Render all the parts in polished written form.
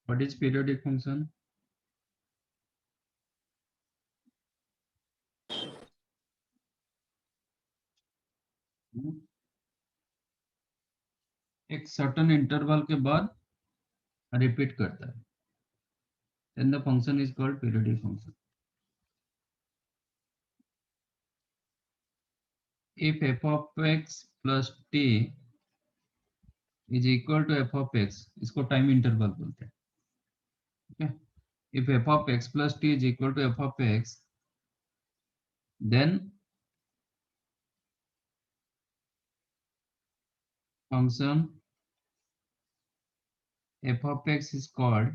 What is periodic function? एक certain interval के बाद रिपीट करता है, then the function is called periodic function. If f of x plus t is equal to f of x, इसको time interval बोलते हैं. Okay? If f of x plus t is equal to f of x, then function f of x is called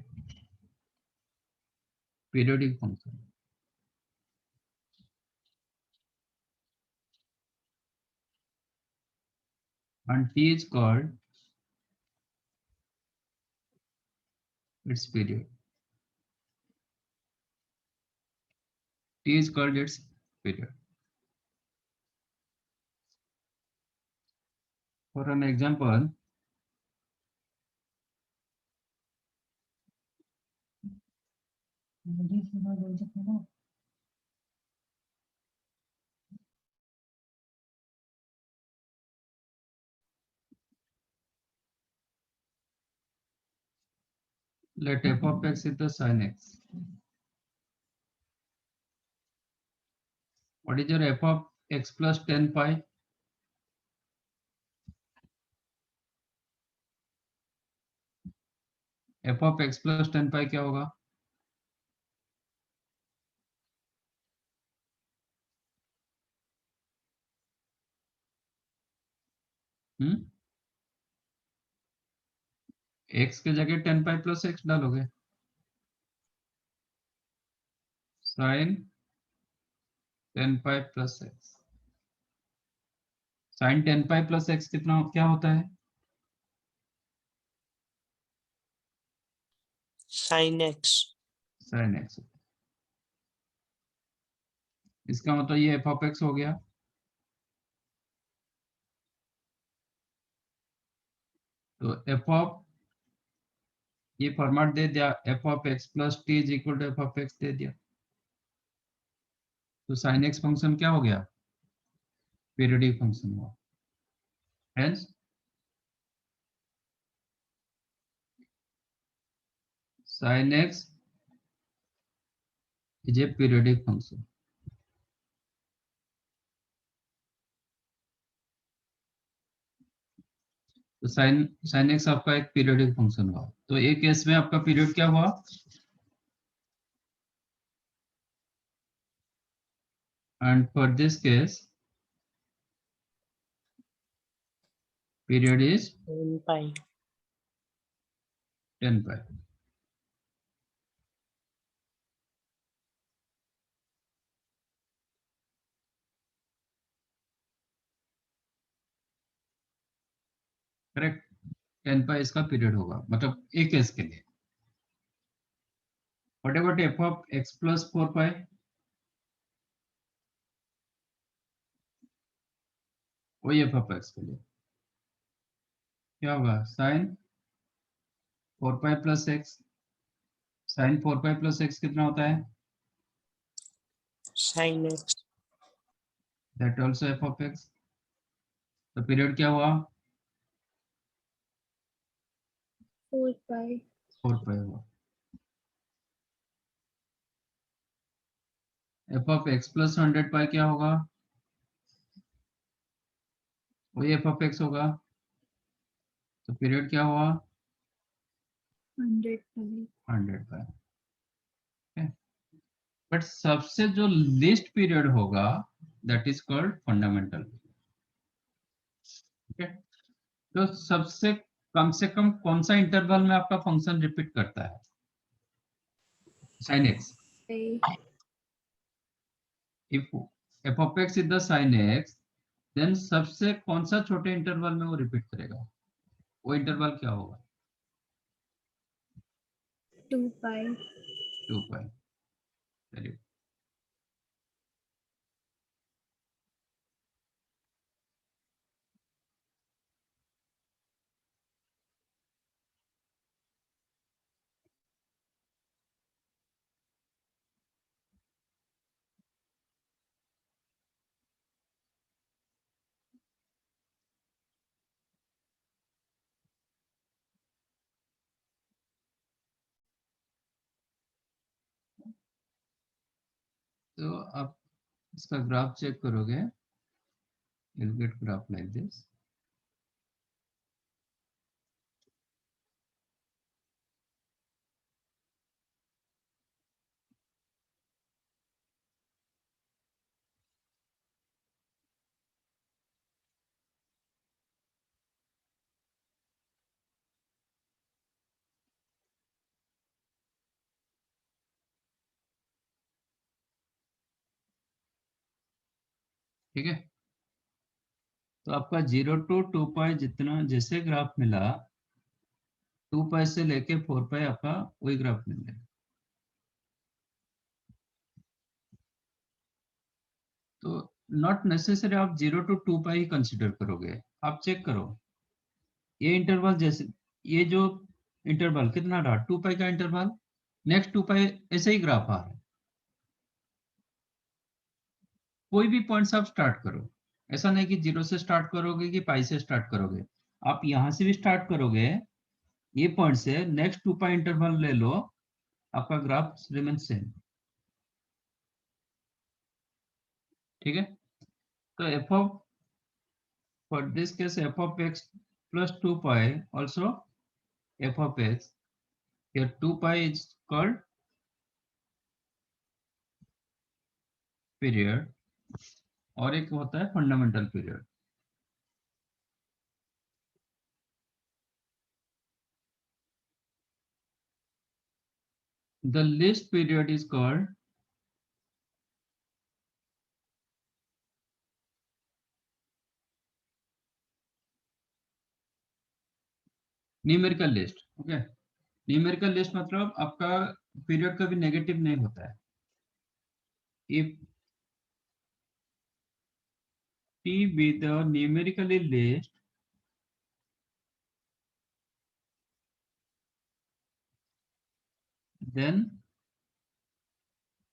periodic function. And t is called its period. T is called its period. For an example, let f of x is the sin x. What is your f of x plus 10 pi? f of x plus 10 pi क्या होगा? x के जगह 10 pi plus x डालोगे, sin 10 pi plus x. sin 10 pi plus x कितना क्या होता है? sin x. sin x. इसका मतलब ये f of x हो गया. तो f of ये फॉर्मेट दे दिया, f of x plus t is equal to f of x दे दिया. तो sin x फंक्शन क्या हो गया? पीरियडिक फंक्शन हुआ. Hence sin x is a periodic function. तो sin x आपका एक पीरियडिक फंक्शन हुआ. तो एक केस में आपका पीरियड क्या हुआ? And for this case, period is 10 pi. 10 pi. Correct. 10 pi इसका पीरियड होगा, मतलब एक केस के लिए. What about f of x plus 4 pi? वही f of x के लिए क्या होगा? sin 4 pi plus x. sin 4 pi plus x कितना होता है? sin x. That also f of x. तो पीरियड क्या हुआ? 4 pi. 4 pi हुआ. f of x plus 100 pi क्या होगा? वही f of x होगा. तो पीरियड क्या हुआ? 100 pi. 100 pi. बट सबसे जो लीस्ट पीरियड होगा दैट इज कॉल्ड फंडामेंटल. तो सबसे कम से कम कौन सा इंटरवल में आपका फंक्शन रिपीट करता है? sin x. if f of x is the sin x, then सबसे कौन सा छोटे इंटरवल में वो रिपीट करेगा? वो इंटरवल क्या होगा? 2 pi. 2 pi. चलिए. तो आप इसका ग्राफ चेक करोगे, you'll get graph like this. ठीक है, तो आपका 0 to 2 पाई जितना जैसे ग्राफ मिला, 2 पाई से लेके 4 पाई आपका वही ग्राफ मिल रहा है। तो नॉट नेसेसरी आप 0 to 2 पाई ही कंसिडर करोगे। आप चेक करो ये इंटरवल, जैसे ये जो इंटरवल कितना रहा, 2 पाई का इंटरवल, नेक्स्ट 2 पाई ऐसे ही ग्राफ आ रहा है। कोई भी पॉइंट आप स्टार्ट करो, ऐसा नहीं कि 0 से स्टार्ट करोगे कि पाई से स्टार्ट करोगे। आप यहां से भी स्टार्ट करोगे, ये पॉइंट से नेक्स्ट 2 पाई इंटरवल ले लो, आपका ग्राफ रिमेन सेम। ठीक है, तो f of, for this case F of x plus 2 pi also F of x, here 2 pi is called period और एक होता है fundamental period. The least period is called numerical list. Okay, numerical list मतलब आपका period कभी negative नहीं होता है। if t be the numerically list, then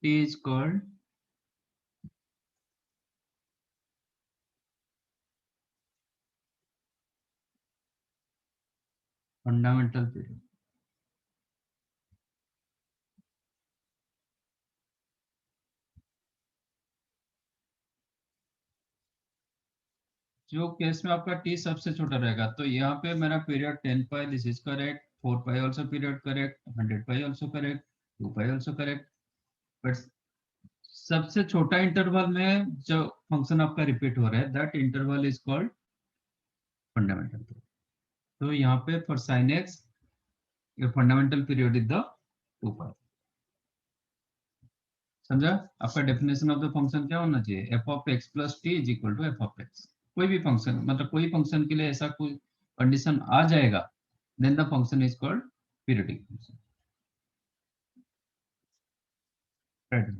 t is called fundamental period. जो केस में आपका t सबसे छोटा रहेगा, तो यहाँ पे मेरा period 10 pi, this is correct, 4 pi also period correct, 100 pi also correct, 2 pi also correct. But सबसे छोटा इंटरवल में जो फंक्शन आपका रिपीट हो रहा है, that interval is called fundamental period. तो यहाँ पे for sine x your fundamental period is the 2 pi. समझा? आपका डेफिनेशन ऑफ द फंक्शन क्या होना चाहिए, f of x plus t is equal to f of x. कोई भी फंक्शन, मतलब कोई फंक्शन के लिए ऐसा कोई कंडीशन आ जाएगा, then the function is called periodic function. Right.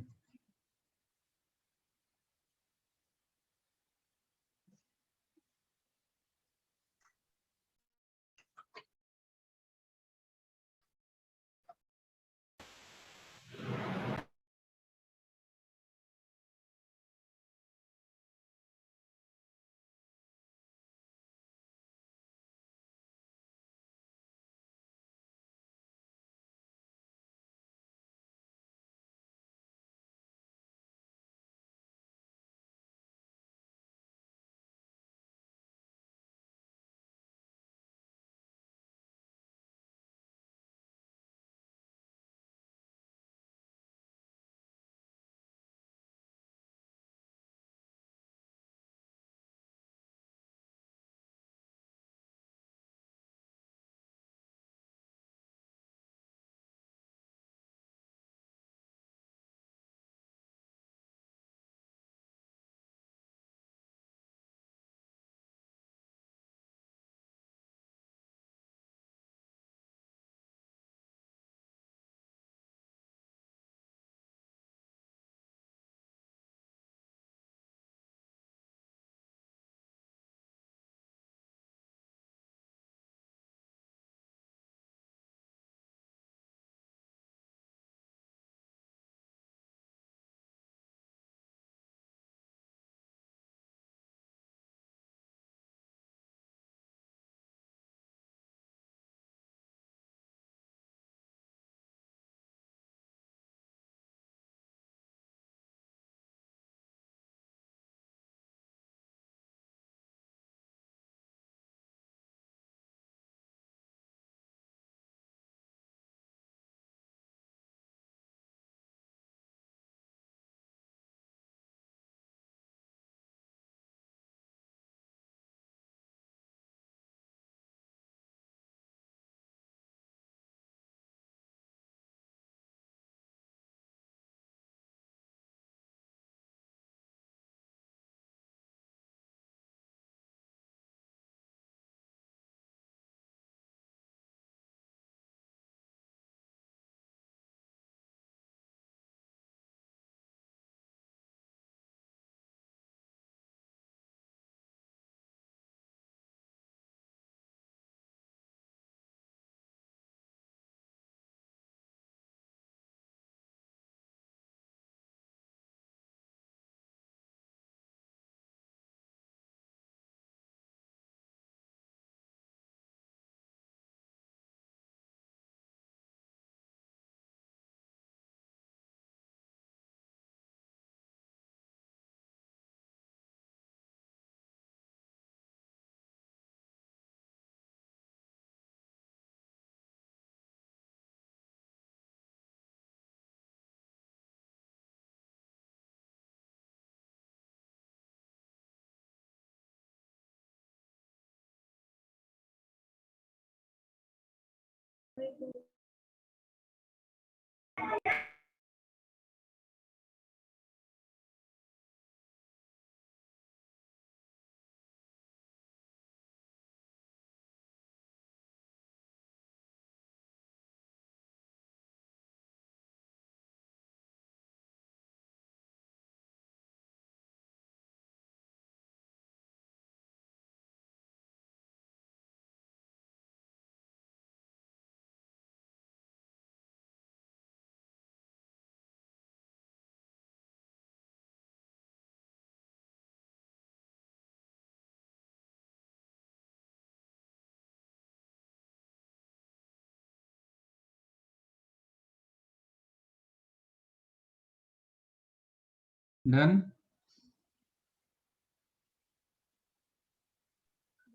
Done.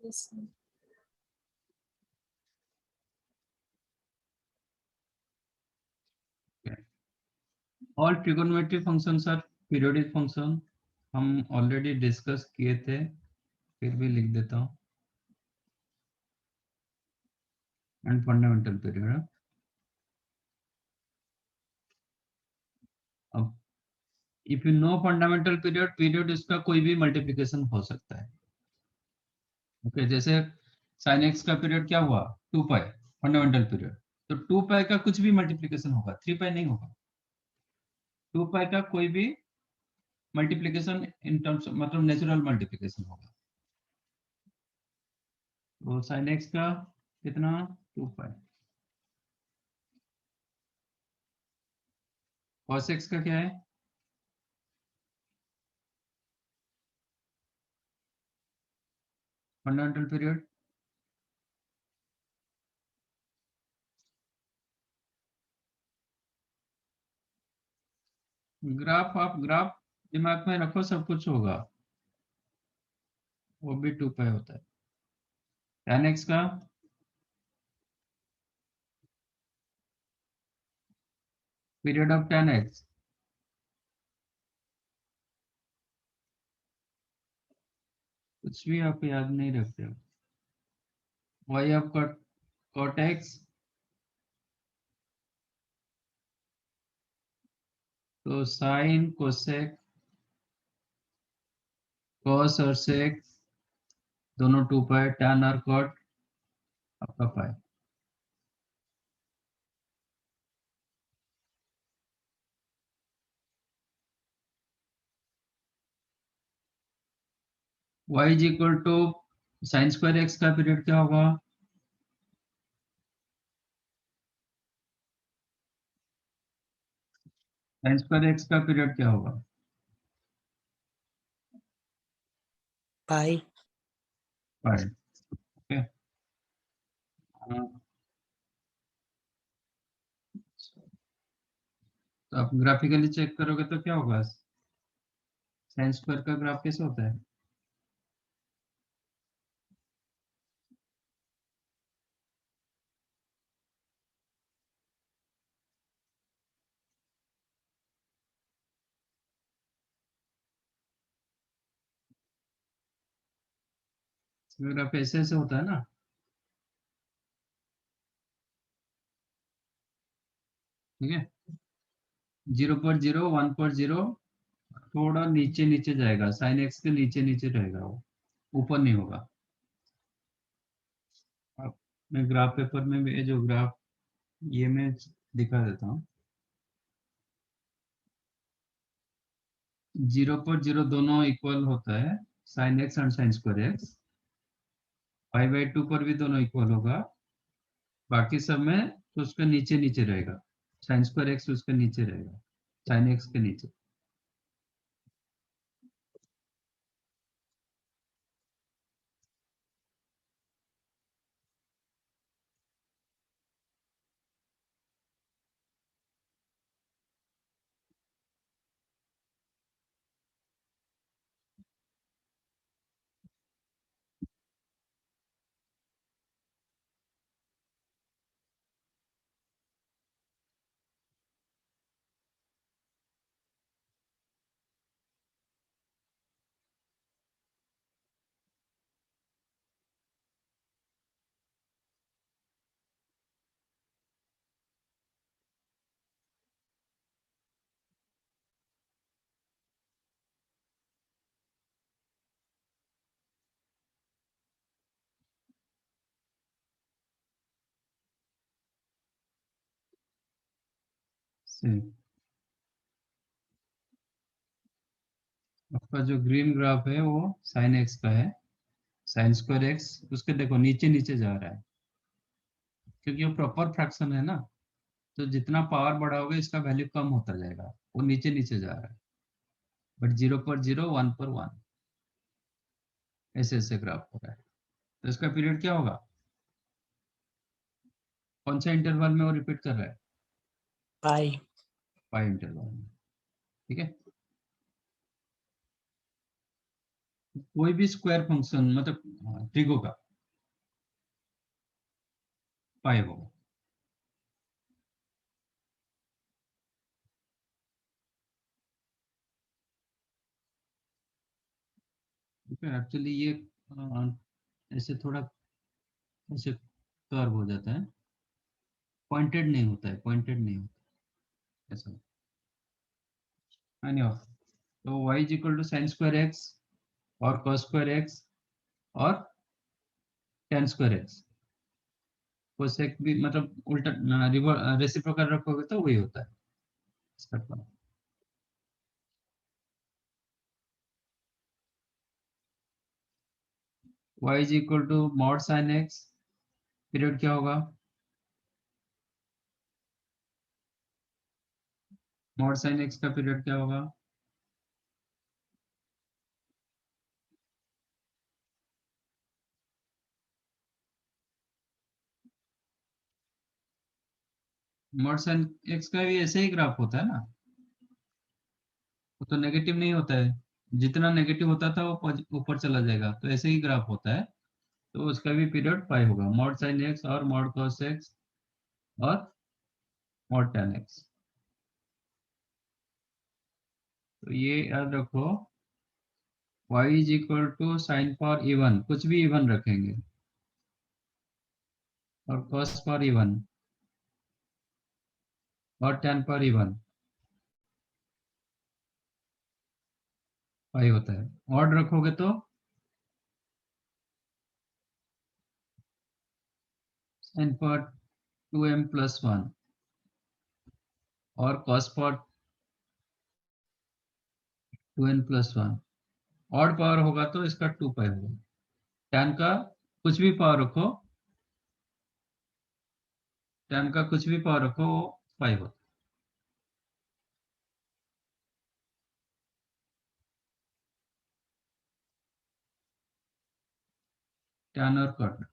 Yes, sir. All trigonometry functions are periodic function, हम ऑलरेडी डिस्कस किए थे, फिर भी लिख देता हूँ। And fundamental period. अब if you know fundamental period, period इसका कोई भी मल्टीप्लिकेशन हो सकता है। ओके जैसे sin x का पीरियड क्या हुआ 2 पाई, फंडामेंटल पीरियड। तो 2 पाई का कुछ भी मल्टीप्लिकेशन होगा, 3 पाई नहीं होगा। 2 पाई का कोई भी मल्टीप्लिकेशन इन टर्म्स मतलब नेचुरल मल्टीप्लिकेशन होगा। तो sin x का कितना 2 पाई, cos x का क्या है फंडामेंटल पीरियड। ग्राफ, आप ग्राफ दिमाग में रखो, सब कुछ होगा, वो भी 2 पाई होता है। tan x का पीरियड ऑफ tan x, कुछ भी आप याद नहीं रखते हो। y ऑफ cot x, तो साइन कोसेक cos और sec दोनों 2 पाई, tan और cot आपका pi. y is equal to sine square x का पीरियड क्या होगा, साइन स्क्वायर x का पीरियड क्या होगा, पाई। पाई। ओके तो आप ग्राफिकली चेक करोगे तो क्या होगा, साइन स्क्वायर का ग्राफ कैसे होता है, ग्राफ ऐसे ऐसे होता है ना। ठीक है, 0 पर 0, 1 पर 0, थोड़ा नीचे नीचे जाएगा, साइन एक्स के नीचे नीचे रहेगा, वो ऊपर नहीं होगा। अब मैं ग्राफ पेपर में भी ये जो ग्राफ ये मैं दिखा देता हूँ। 0 पर 0 दोनों इक्वल होता है, sine x and sign square x. 5/2 पर भी दोनों इक्वल होगा, बाकी सब में तो उसके नीचे नीचे रहेगा, साइन स्क्वायर एक्स उसके नीचे रहेगा, साइन एक्स के नीचे। से आपका जो ग्रीन ग्राफ है वो साइन एक्स का है, साइन स्क्वायर एक्स उसके देखो नीचे नीचे जा रहा है क्योंकि वो प्रॉपर फ्रैक्शन है ना, तो जितना पावर बढ़ाओगे इसका वैल्यू कम होता जाएगा, वो नीचे नीचे जा रहा है, बट 0 पर 0, 1 पर 1, ऐसे ऐसे ग्राफ हो रहा है। तो इसका पीरियड क्या होगा, कौन सा इंटरवल में वो रिपीट कर रहा है, पाई। पाई इंटरवल में। ठीक है, कोई भी स्क्वायर फंक्शन मतलब ट्रिगो का पाई होगा। ठीक है, एक्चुअली ये ऐसे थोड़ा ऐसे कर्व हो जाता है, पॉइंटेड नहीं होता है, पॉइंटेड नहीं होता ऐसा। एनी ऑफ, तो y is equal to sine square x और cos स्क्वायर एक्स और tan स्क्वायर एक्स, कोसेक भी मतलब उल्टा रिवर रेसिप्रोकल रखोगे तो वही होता है इसका form. y is equal to mod sine x, period क्या होगा, मॉड साइन एक्स का पीरियड क्या होगा, मॉड साइन एक्स का भी ऐसे ही ग्राफ होता है ना, वो तो नेगेटिव नहीं होता है, जितना नेगेटिव होता था वो ऊपर चला जाएगा, तो ऐसे ही ग्राफ होता है, तो उसका भी पीरियड पाई होगा, मॉड साइन एक्स और मॉड कॉस एक्स और मॉड tan एक्स। तो ये याद रखो, y is equal to sine power even, कुछ भी इवन रखेंगे, और cos पावर इवन और tan पावर इवन, पाई होता है। ऑड रखोगे तो साइन पावर 2m प्लस 1 और cos power 2n plus 1, odd power होगा तो इसका 2 पाई होगा, tan का कुछ भी पावर रखो, tan का कुछ भी पावर रखो वो पाई होता है, tan और cot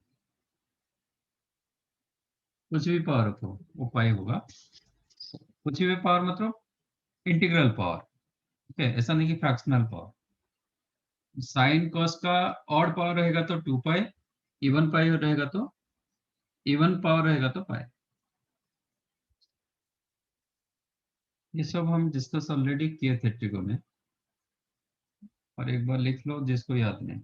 कुछ भी पावर रखो वो पाई होगा, कुछ भी पावर मतलब इंटीग्रल पावर, ठीक है, ऐसा नहीं कि फ्रैक्शनल पावर। साइन कॉस का ऑड पावर रहेगा तो 2 पाई, इवन पाई रहेगा तो इवन पावर रहेगा तो पाई। ये सब हम डिस्कस ऑलरेडी किए थे ट्रिगो में, और एक बार लिख लो जिसको याद नहीं।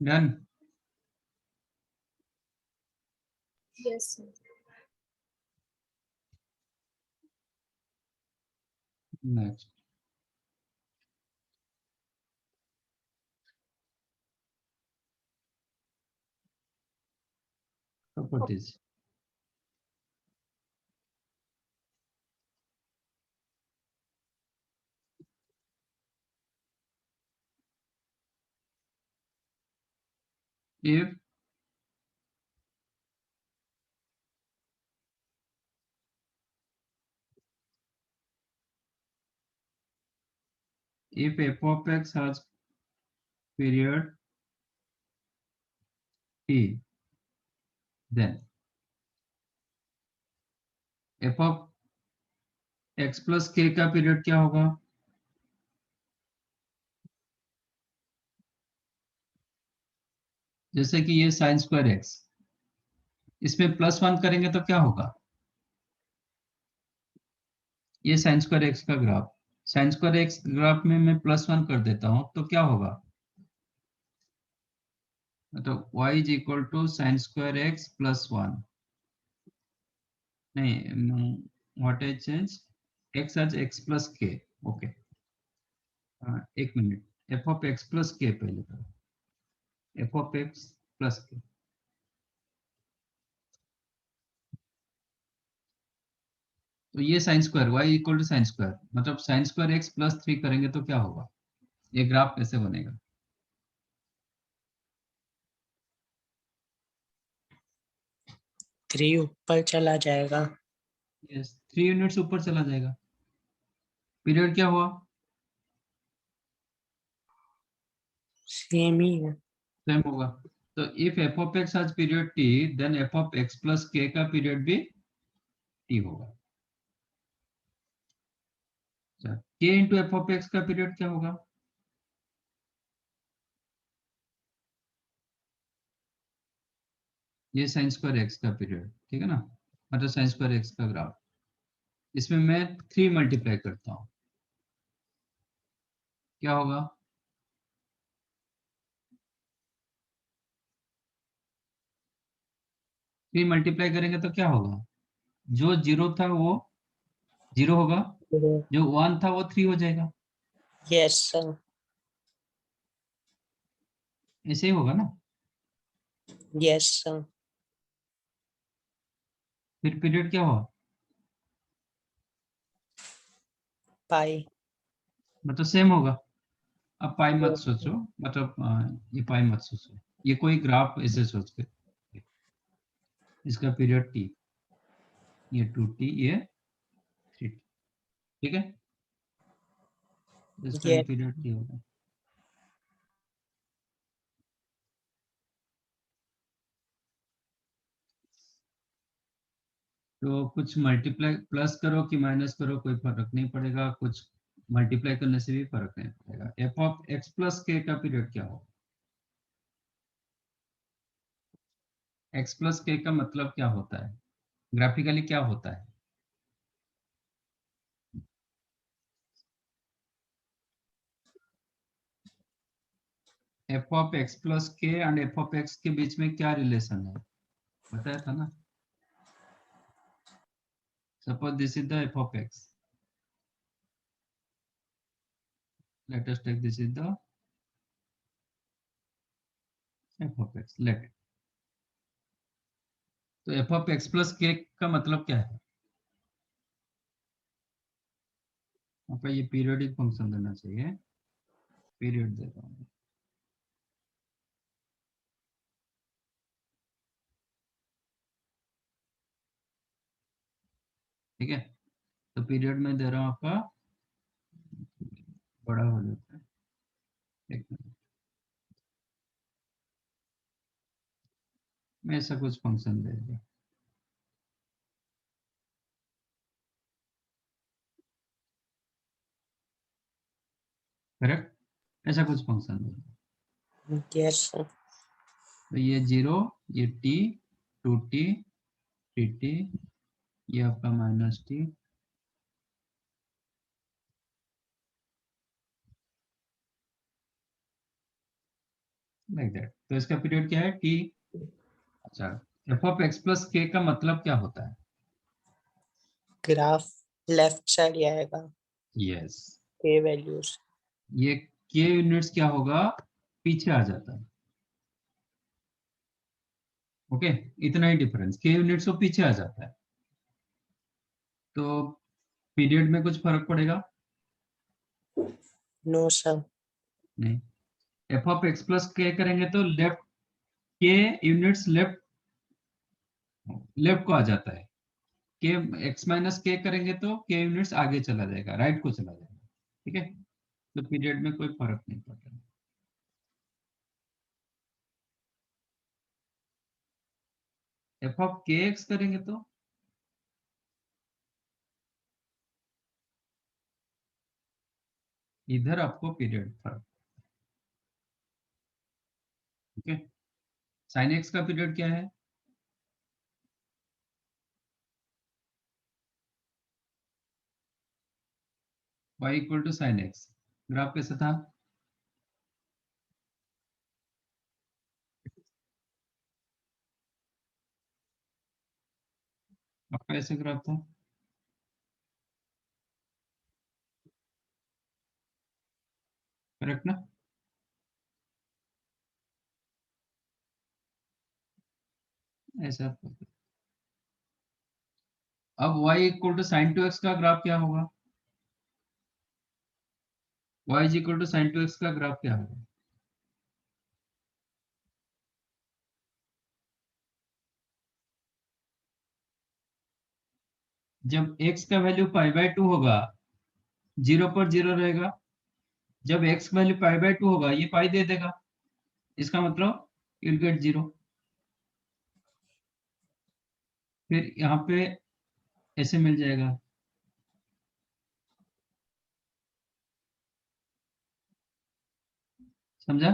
Done. Yes, sir. Next properties. if f of x has period t, then f of x plus k का पीरियड क्या होगा? जैसे कि ये साइन स्क्वायर एक्स, इसमें +1 करेंगे तो क्या होगा? ये साइन स्क्वायर एक्स का graph, sign square x graph में मैं +1 कर देता हूं तो क्या होगा? तो y is equal to sine square x plus 1। नहीं, व्हाट इज चेंज? x आज x प्लस k। ओके, एक minute, f of x plus k पहले करो, f of x plus k। तो ये sine square y equal to sine square, मतलब sine square x plus 3 करेंगे तो क्या होगा? ये ग्राफ कैसे बनेगा? 3 ऊपर चला जाएगा। यस, 3 यूनिट्स ऊपर चला जाएगा। पीरियड क्या हुआ? सेम ही है। सेम होगा। तो if f of x has period t, then f of x plus k का पीरियड भी टी होगा। K into f of x का पीरियड क्या होगा? ये साइन स्क्वायर एक्स का पीरियड, ठीक है ना, मतलब साइन स्क्वायर एक्स का ग्राफ। इसमें मैं 3 मल्टीप्लाई करता हूं, क्या होगा? थ्री मल्टीप्लाई करेंगे तो क्या होगा? जो जीरो था वो जीरो होगा, जो 1 था वो 3 हो जाएगा। Yes sir. ऐसे ही होगा ना? Yes sir. फिर पीरियड क्या हुआ? पाई। मतलब सेम होगा। अब पाई मत सोचो, मतलब ये पाई मत सोचो, ये कोई ग्राफ ऐसे सोच के, इसका पीरियड टी, ये 2t, ये 3t, ठीक है, इसका भी यस। पीरियड टी होगा। तो कुछ मल्टीप्लाई प्लस करो कि माइनस करो कोई फर्क नहीं पड़ेगा, कुछ मल्टीप्लाई करने से भी फर्क नहीं पड़ेगा। F of x plus k का पीरियड क्या होगा? एक्स प्लस के का मतलब क्या होता है, ग्राफिकली क्या होता है? एफ ऑफ एक्स प्लस के एंड एफ ऑफ एक्स के बीच में क्या रिलेशन है, बताया था ना? Suppose this is the F of x, let us take this is the f of x, let। तो f of x plus k का मतलब क्या है? आपका ये पीरियोडिक फंक्शन देना चाहिए, पीरियड दे रहा हूँ, ठीक है। तो पीरियड में दे रहा हूँ आपका, बड़ा हो जाता है, एक मिनट, मैं ऐसा कुछ फंक्शन दे दिया, करेक्ट, ऐसा कुछ फंक्शन दे दिया। Yes sir. तो ये 0, ये t, 2t, 3t, ये आपका माइनस टी, लाइक दैट। तो इसका पीरियड क्या है टी। अच्छा, F of x plus k का मतलब क्या होता है? ग्राफ लेफ्ट साइड आएगा यस, के वैल्यूज। ये के यूनिट्स क्या होगा, पीछे आ जाता है। ओके, इतना ही डिफरेंस, के यूनिट्स को पीछे आ जाता है। तो पीरियड में कुछ फर्क पड़ेगा? No sir. नहीं। F of x plus k करेंगे तो लेफ्ट, के यूनिट्स लेफ्ट लेफ्ट को आ जाता है। के एक्स माइनस के करेंगे तो के यूनिट्स आगे चला जाएगा, राइट को चला जाएगा। ठीक है, तो पीरियड में कोई फर्क नहीं पड़ता। एफ ऑफ के एक्स करेंगे तो इधर आपको पीरियड फर्क। ठीक है, साइन एक्स का पीरियड क्या है? y equal to sine x. Graph कैसा था? आपका ऐसे ग्राफ था, करेक्ट ना? ऐसा। अब y equal to sine two x का ग्राफ क्या होगा? y is equal to sine two x का ग्राफ क्या होगा? जब x का वैल्यू पाई बाय 2 होगा, 0 पर 0 रहेगा। जब x वैल्यू पाई बाय 2 होगा, ये पाई दे देगा, इसका मतलब you'll get 0। फिर यहाँ पे ऐसे मिल जाएगा। समझा?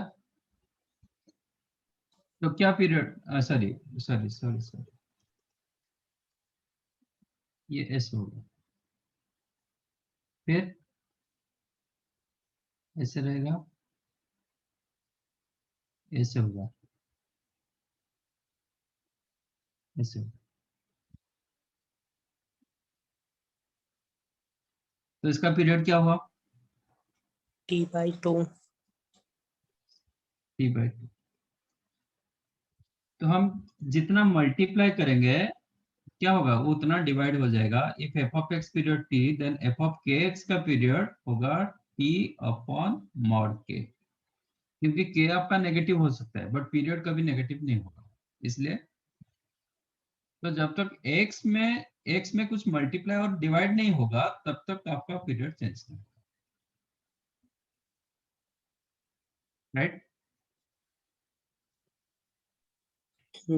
तो क्या period, sorry sorry sorry sorry, ये ऐसे होगा, फिर ऐसे रहेगा, ऐसे होगा, ऐसे होगा। तो इसका पीरियड क्या हुआ? t/2। T by 2। तो हम जितना मल्टीप्लाई करेंगे क्या होगा, वो उतना डिवाइड हो जाएगा। If f of x period t, then f of k x का पीरियड होगा टी अपॉन मॉड के। क्योंकि के आपका नेगेटिव हो सकता है बट पीरियड कभी नेगेटिव नहीं होगा, इसलिए। तो जब तक एक्स में कुछ मल्टीप्लाई और डिवाइड नहीं होगा तब तक आपका पीरियड चेंज नहीं होगा, right?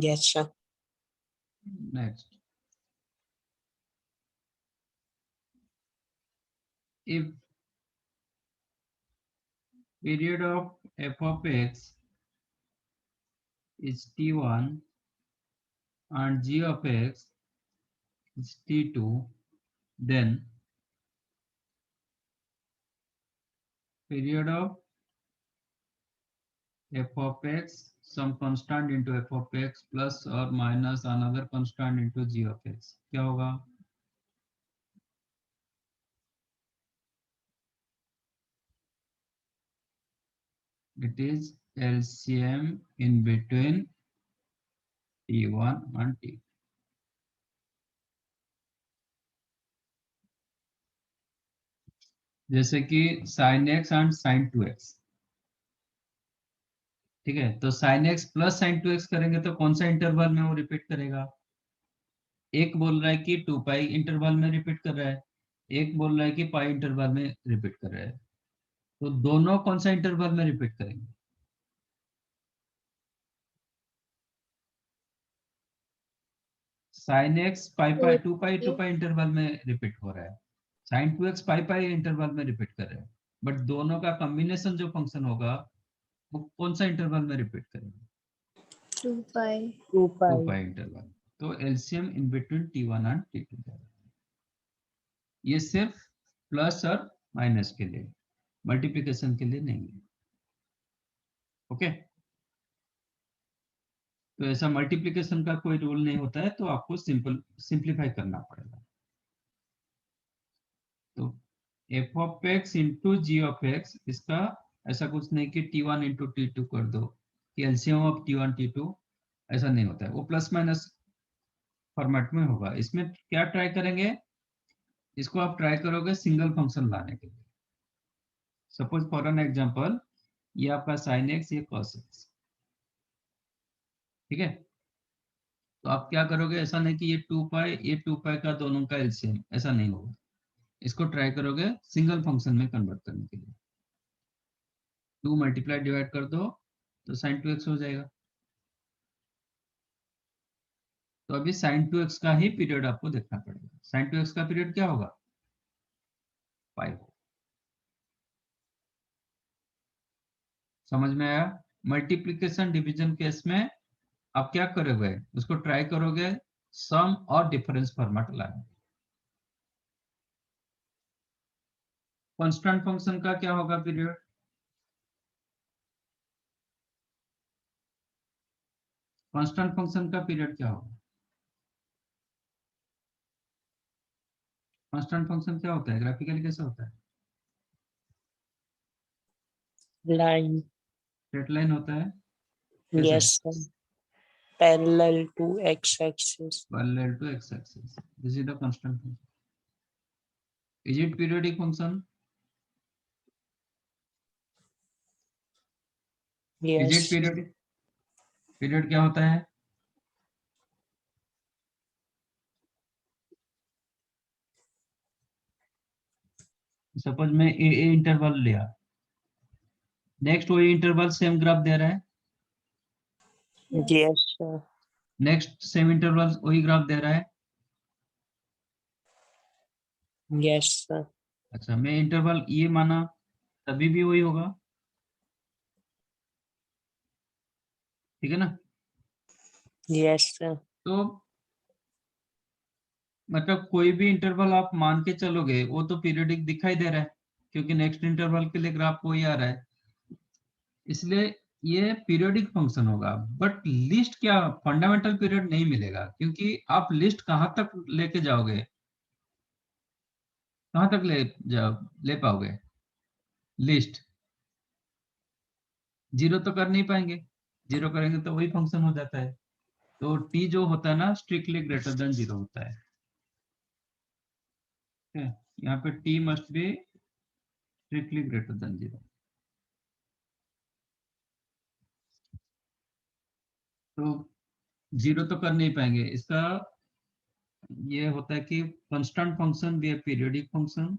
Yes sir. Next, if period of f of x is t1 and g of x is t2, then period of f of x some constant into f of x plus or minus another constant into g of x क्या होगा? It is LCM in between t1 and t2। जैसे कि sin x and sin 2x। ठीक है, तो sin x plus sin 2x करेंगे तो कौन सा इंटरवल में वो रिपीट करेगा? एक बोल रहा है कि 2 पाई इंटरवल में रिपीट कर रहा है, एक बोल रहा है कि पाई इंटरवल में रिपीट कर रहा है। तो दोनों कौन सा इंटरवल में रिपीट करेंगे? sin x पाई पाई 2 पाई इंटरवल में रिपीट हो रहा है, sin 2x पाई पाई इंटरवल में रिपीट कर रहे हैं। बट दोनों का कॉम्बिनेशन जो फंक्शन होगा वो कौन सा इंटरवल में रिपीट करेंगे? 2 pi. 2 2 pi। पाई इंटरवल। तो LCM in between t1 and t2। ये सिर्फ प्लस और माइनस के लिए, मल्टीप्लिकेशन के लिए नहीं है। ओके, तो ऐसा मल्टीप्लिकेशन का कोई रूल नहीं होता है, तो आपको सिंप्लीफाई करना पड़ेगा। तो f of x into g of x, इसका ऐसा कुछ नहीं कि T1 इंटू T2 कर दो, कि एलसीएम ऑफ T1 T2, ऐसा नहीं होता है, वो प्लस माइनस फॉर्मेट में होगा। इसमें क्या ट्राई करेंगे, इसको आप ट्राई करोगे सिंगल फंक्शन लाने के लिए। सपोज फॉर एन एग्जांपल, ये आपका साइन एक्स, ये कॉस एक्स, ठीक है। तो आप क्या करोगे, ऐसा नहीं कि ये 2 पाई का दोनों का एलसीएम, ऐसा नहीं होगा। इसको ट्राई करोगे सिंगल फंक्शन में कन्वर्ट करने के लिए। 2 मल्टीप्लाई डिवाइड कर दो तो साइन 2x हो जाएगा। तो अभी साइन 2x का ही पीरियड आपको देखना पड़ेगा। साइन 2x का पीरियड क्या होगा, 5। समझ में आया। मल्टीप्लिकेशन डिवीजन केस में आप क्या करोगे, उसको ट्राई करोगे सम और डिफरेंस फॉर्मेट लाने। कांस्टेंट फंक्शन का क्या होगा पीरियड, कांस्टेंट फंक्शन का पीरियड क्या होगा। कांस्टेंट फंक्शन क्या होता है, ग्राफिकली कैसा होता है, लाइन। स्ट्रेट लाइन होता है, कैसा, yes sir, parallel to x axis. Parallel to x axis. This is the constant function. Is it periodic function, is yes. It periodic, period क्या होता है, सपोज मैं ए इंटरवल लिया, नेक्स्ट वही interval same graph दे रहा है, yes sir. Next same interval वही ग्राफ दे रहा है। Yes sir. अच्छा, मैं इंटरवल ये माना, तभी भी वही होगा, ठीक है ना। Yes sir. तो मतलब कोई भी इंटरवल आप मान के चलोगे वो तो पीरियोडिक दिखाई दे रहा है, क्योंकि नेक्स्ट इंटरवल के लिए ग्राफ वही आ रहा है, इसलिए ये पीरियोडिक फंक्शन होगा। बट लिस्ट क्या, फंडामेंटल पीरियड नहीं मिलेगा, क्योंकि आप लिस्ट कहाँ तक लेके जाओगे, कहाँ तक ले पाओगे लिस्ट, जीरो तो कर नहीं पाएंगे, जीरो करेंगे तो वही फंक्शन हो जाता है। तो टी जो होता है ना, स्ट्रिक्टली ग्रेटर देन जीरो होता है, ठीक है। यहाँ पे T must be strictly greater than zero. तो जीरो तो कर नहीं पाएंगे, इसका ये होता है कि कांस्टेंट फंक्शन भी है periodic function,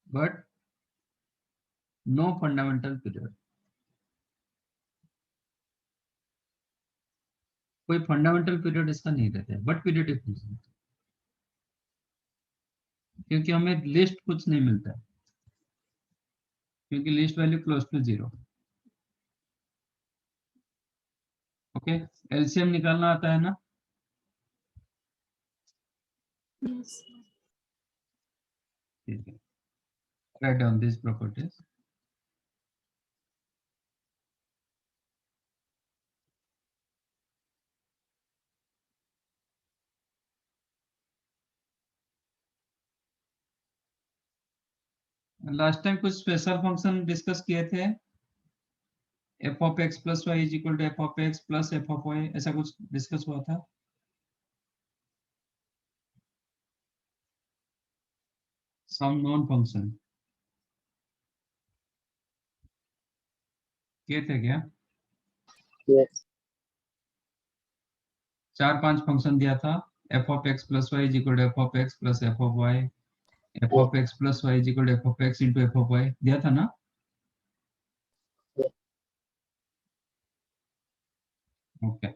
but no fundamental period. कोई फंडामेंटल पीरियड इसका नहीं रहता है, बट पीरियोडिक फंक्शन, क्योंकि हमें लिस्ट कुछ नहीं मिलता है, क्योंकि least value close to zero. Okay, LCM निकालना आता है ना, Yes. ठीक है, write down this properties. Last time कुछ स्पेशल फंक्शन डिस्कस किए थे, f of x plus y is equal to f of x plus f of y, ऐसा कुछ डिस्कस हुआ था। सम नॉन फंक्शन किए थे क्या, यस। 4-5 फंक्शन दिया था, f of x plus y is equal to f of x plus f of y, f of x plus y is equal to f of x into f of y दिया था ना। Okay,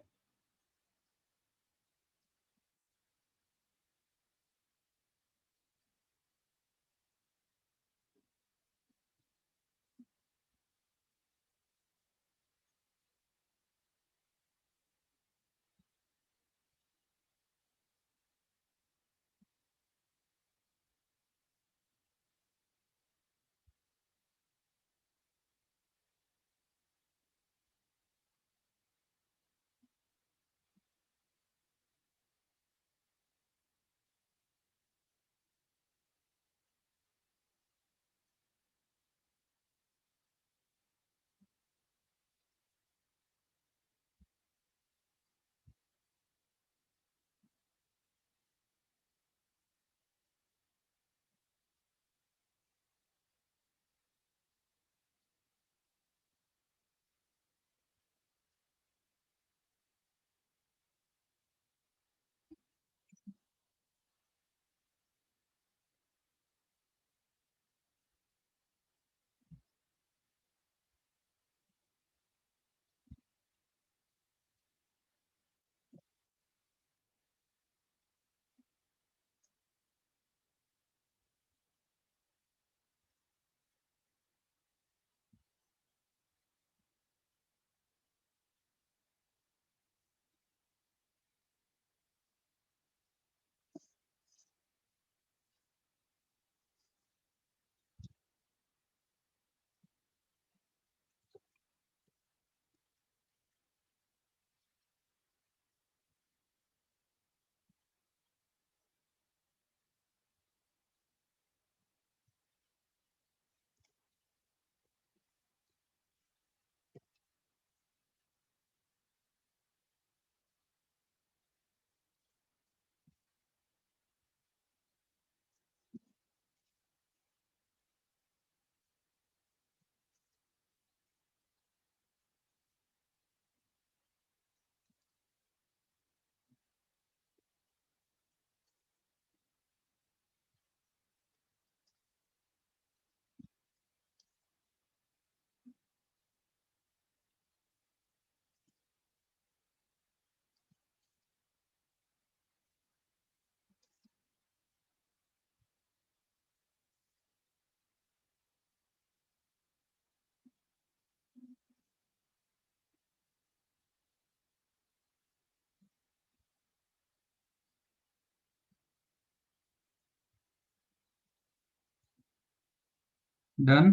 done.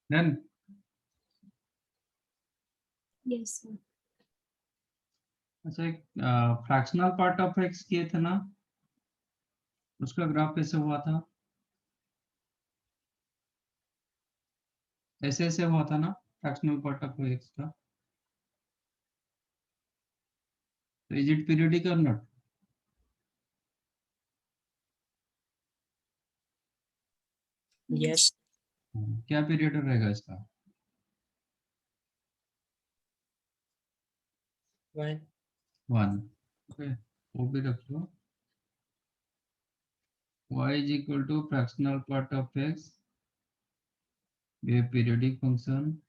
Done. Yes, sir. अच्छा, एक fractional part of x किए थे ना, उसका graph कैसे हुआ था? ऐसे ऐसे हुआ था ना, फ्रैक्शनल पार्ट ऑफ एक्स का। तो इज इट पीरियडिक और नॉट? Yes. क्या पीरियड रहेगा इसका? 1. 1। ओके, वो भी रख लो। y is equal to fractional part of x, a periodic function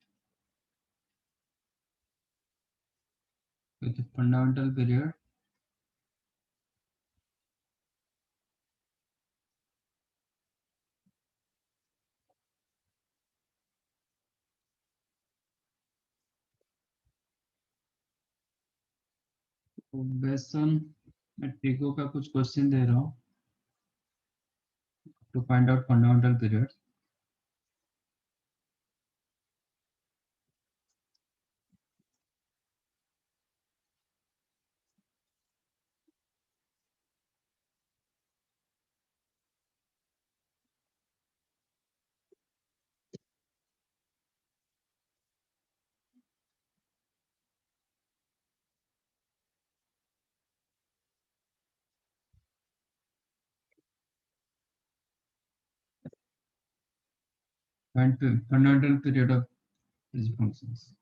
with fundamental period बेसन। मैं ट्रिको का कुछ क्वेश्चन दे रहा हूँ to find out fundamental period. Fundamental period of these functions।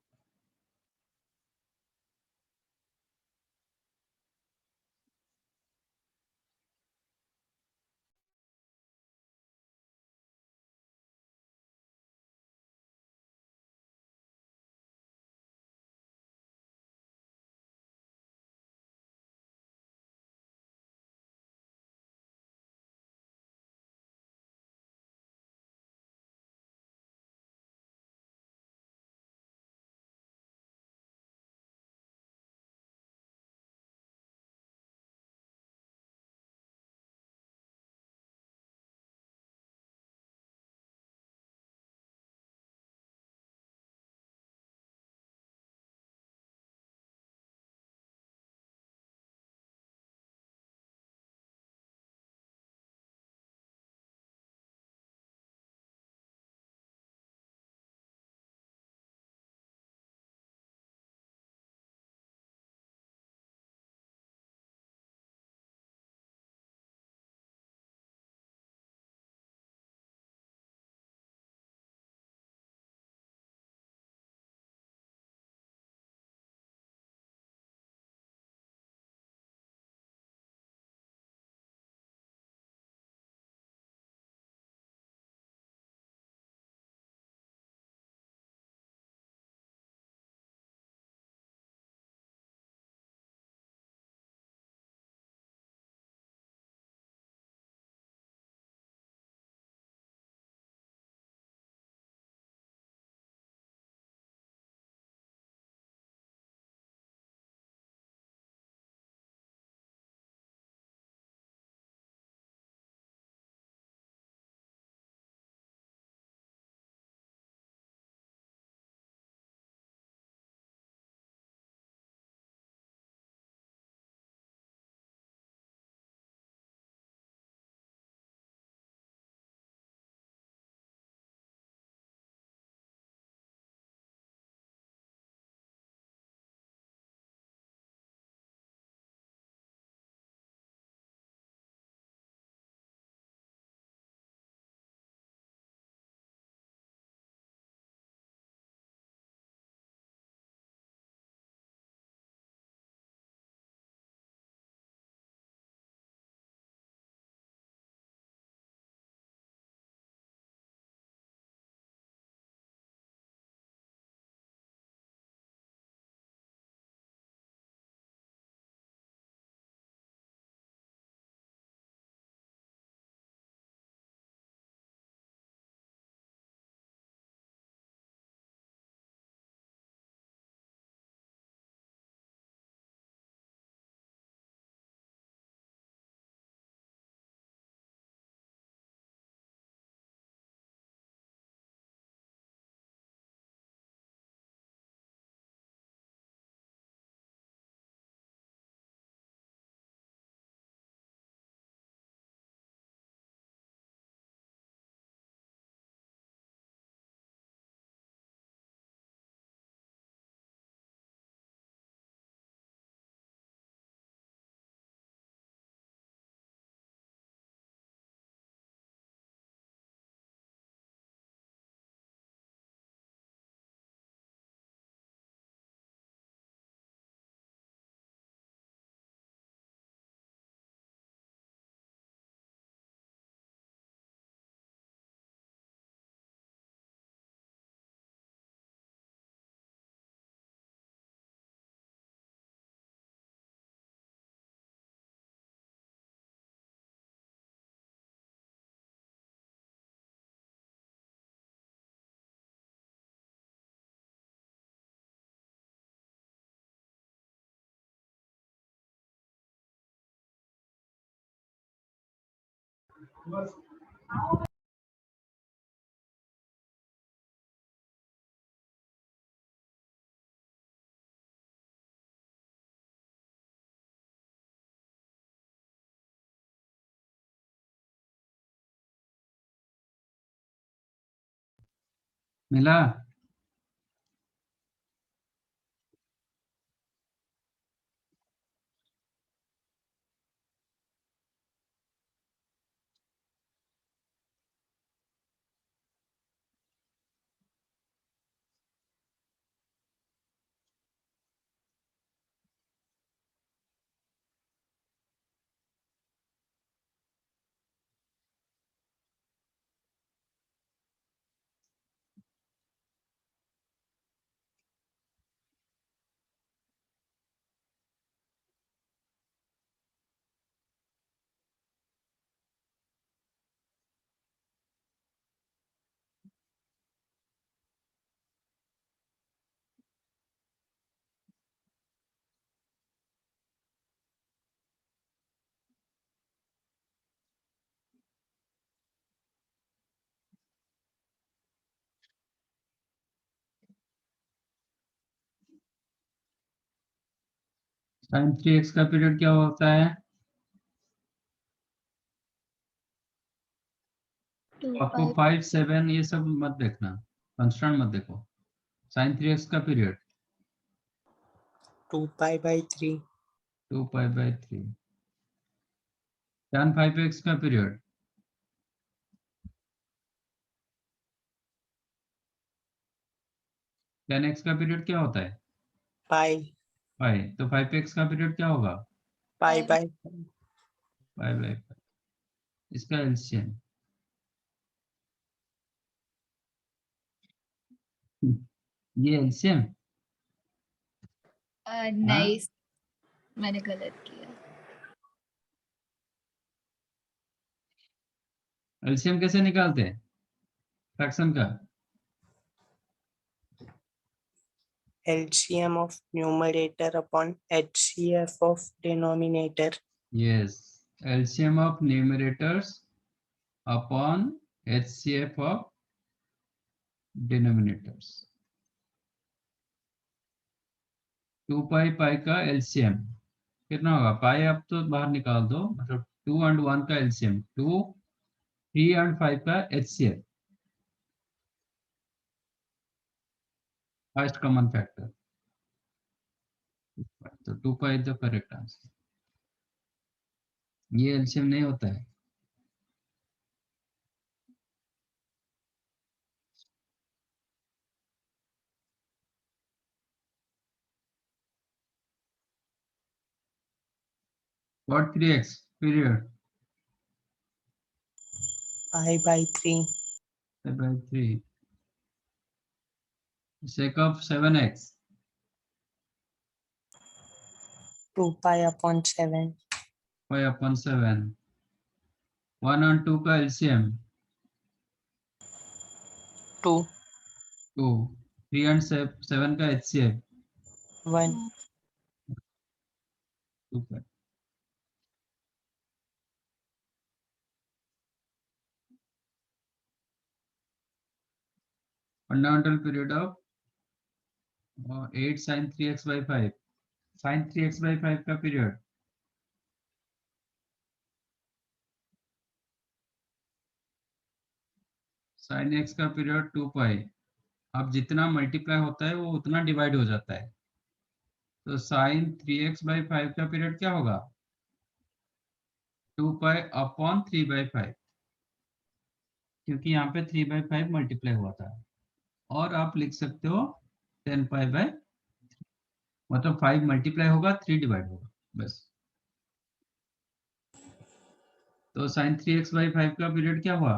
मिला? sin 3x का पीरियड क्या होता है? 2 आपको pi 5, 7 ये सब मत देखना, कंस्टेंट मत देखो। sin 3x का period 2 pi by 3. 2 pi by 3। tan 5x का पीरियड tan x का पीरियड क्या होता है? Pi. पाई। तो 5x का पीरियड क्या होगा? Pi by pi by 5। इसका एलसीएम ये एलसीएम नहीं, मैंने गलत किया। एलसीएम कैसे निकालते हैं फ्रैक्शन का? LCM of numerator upon HCF of denominator. Yes, LCM of numerators upon HCF of denominators. 2 पाई पाई का एलसीएम कितना होगा? पाई आप तो बाहर निकाल दो, मतलब 2 and 1 का एलसीएम 2, 3 and 5 का एचसीएफ, फर्स्ट कॉमन फैक्टर। तो 2 पाई द करेक्ट आंसर। ये एलसीएम नहीं होता है। What 3x period? Pi by 3. By 3 sec of 7x 2 pi upon 7. 5 upon 7। 1 and 2 का एलसीएम 2. 2, 3 and 7 का एचसीएफ 1. 2 का। Fundamental period of 8 sin 3x by 5। sin 3x by 5 का period sin x का period 2 पाई। अब जितना मल्टीप्लाई होता है वो उतना डिवाइड हो जाता है। तो sin 3x by 5 का पीरियड क्या होगा? 2 पाई अपॉन 3 by 5, क्योंकि यहाँ पे 3 by 5 मल्टीप्लाई हुआ था। और आप लिख सकते हो 10 पाई बाय, मतलब 5 मल्टीप्लाई होगा 3 डिवाइड होगा, बस। तो sin 3x by 5 का पीरियड क्या हुआ?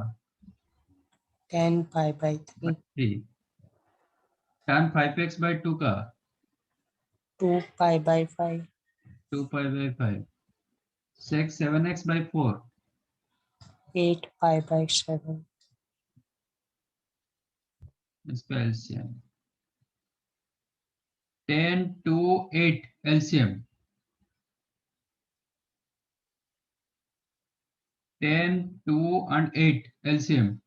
10 pi by 3. 3। tan 5x by 2 का 2 pi by 5. 2 pi by 5। sec 7x by 4 8 pi by 7. इसका LCM 10 to 8 LCM 10, 2 and 8 LCM.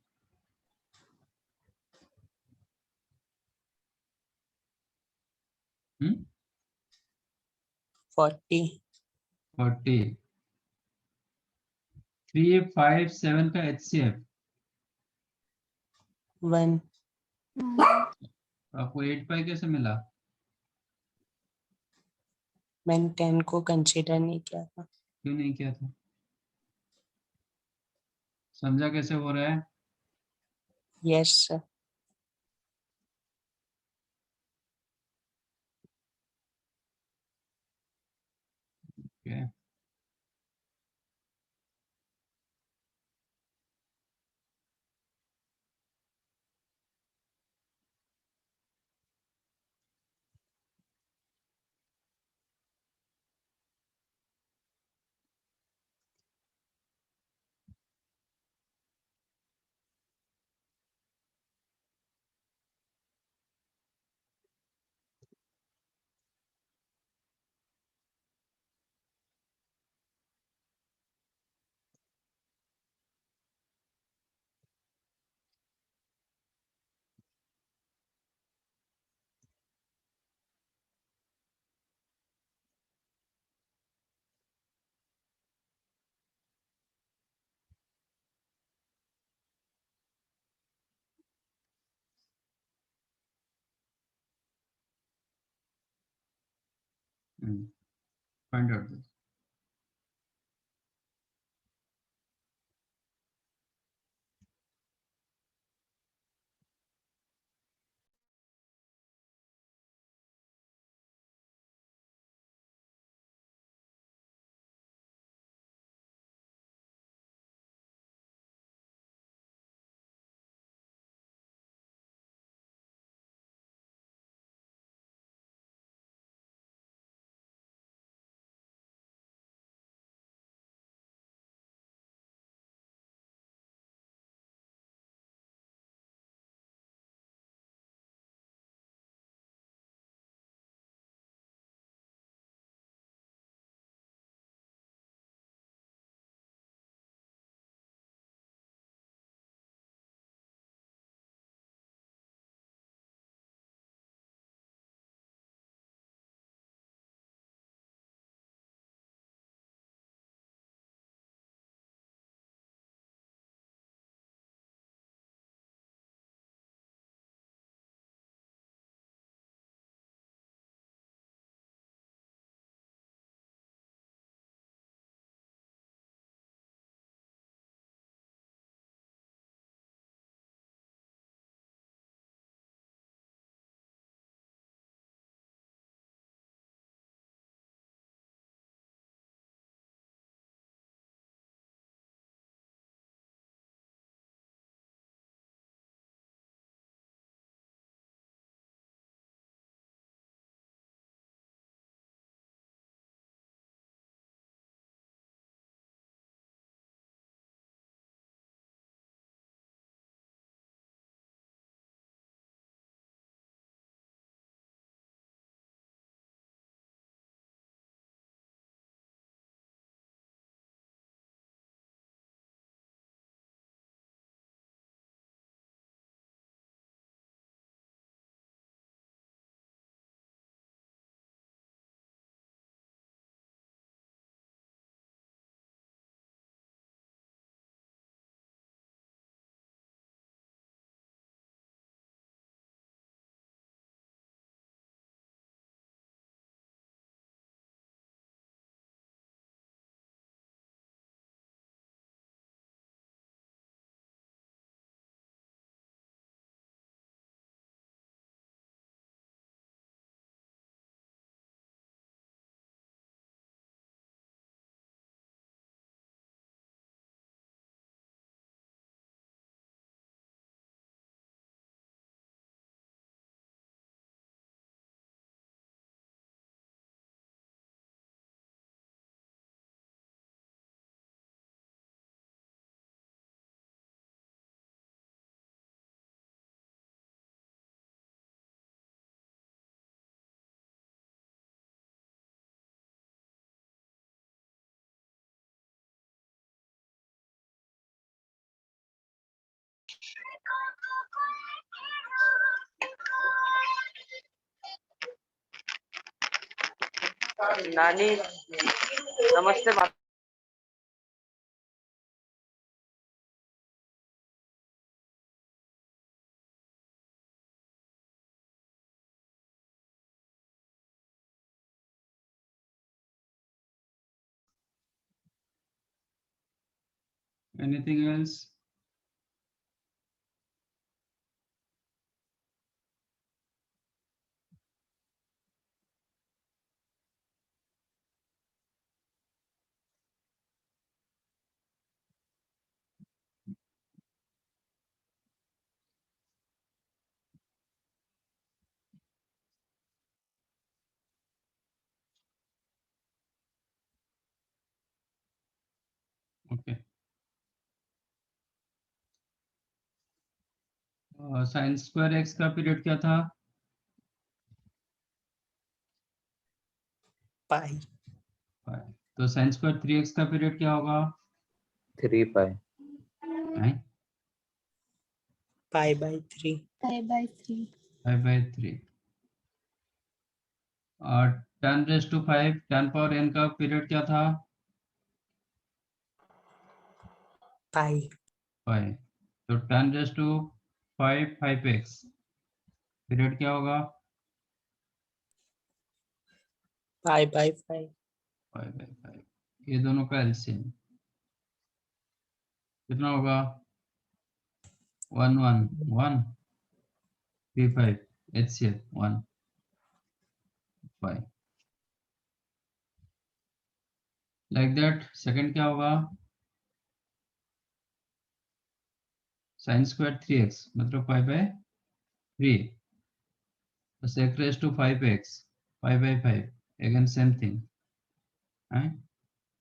Hmm? 40. 40. 3, 5, 7 का HCF. 1. आपको 8 पाई कैसे मिला? मैंने 10 को कंसीडर नहीं किया था. क्यों नहीं किया था? समझा कैसे हो रहा है? Yes sir. Okay. Find out this. नानी नमस्ते। Anything else? Okay. Sign square x का पीरियड क्या था? पाई। तो साइन स्क्वायर 3x का पीरियड क्या होगा? 3 pi. Pi by 3। Pi by 3. 5/3। और 10⁵ 10 पावर n का पीरियड क्या था? पाई। पाई। तो 10⁵ 5x पीरियड क्या होगा? Pi by 5। 5/5। ये दोनों का एलसीएम कितना होगा? 1 1 1 3 5 HCF 1 5 लाइक दैट। सेकंड क्या होगा? साइन स्क्वायर 3x मतलब 5/3 sec raised to 5x 5/5 again same thing है।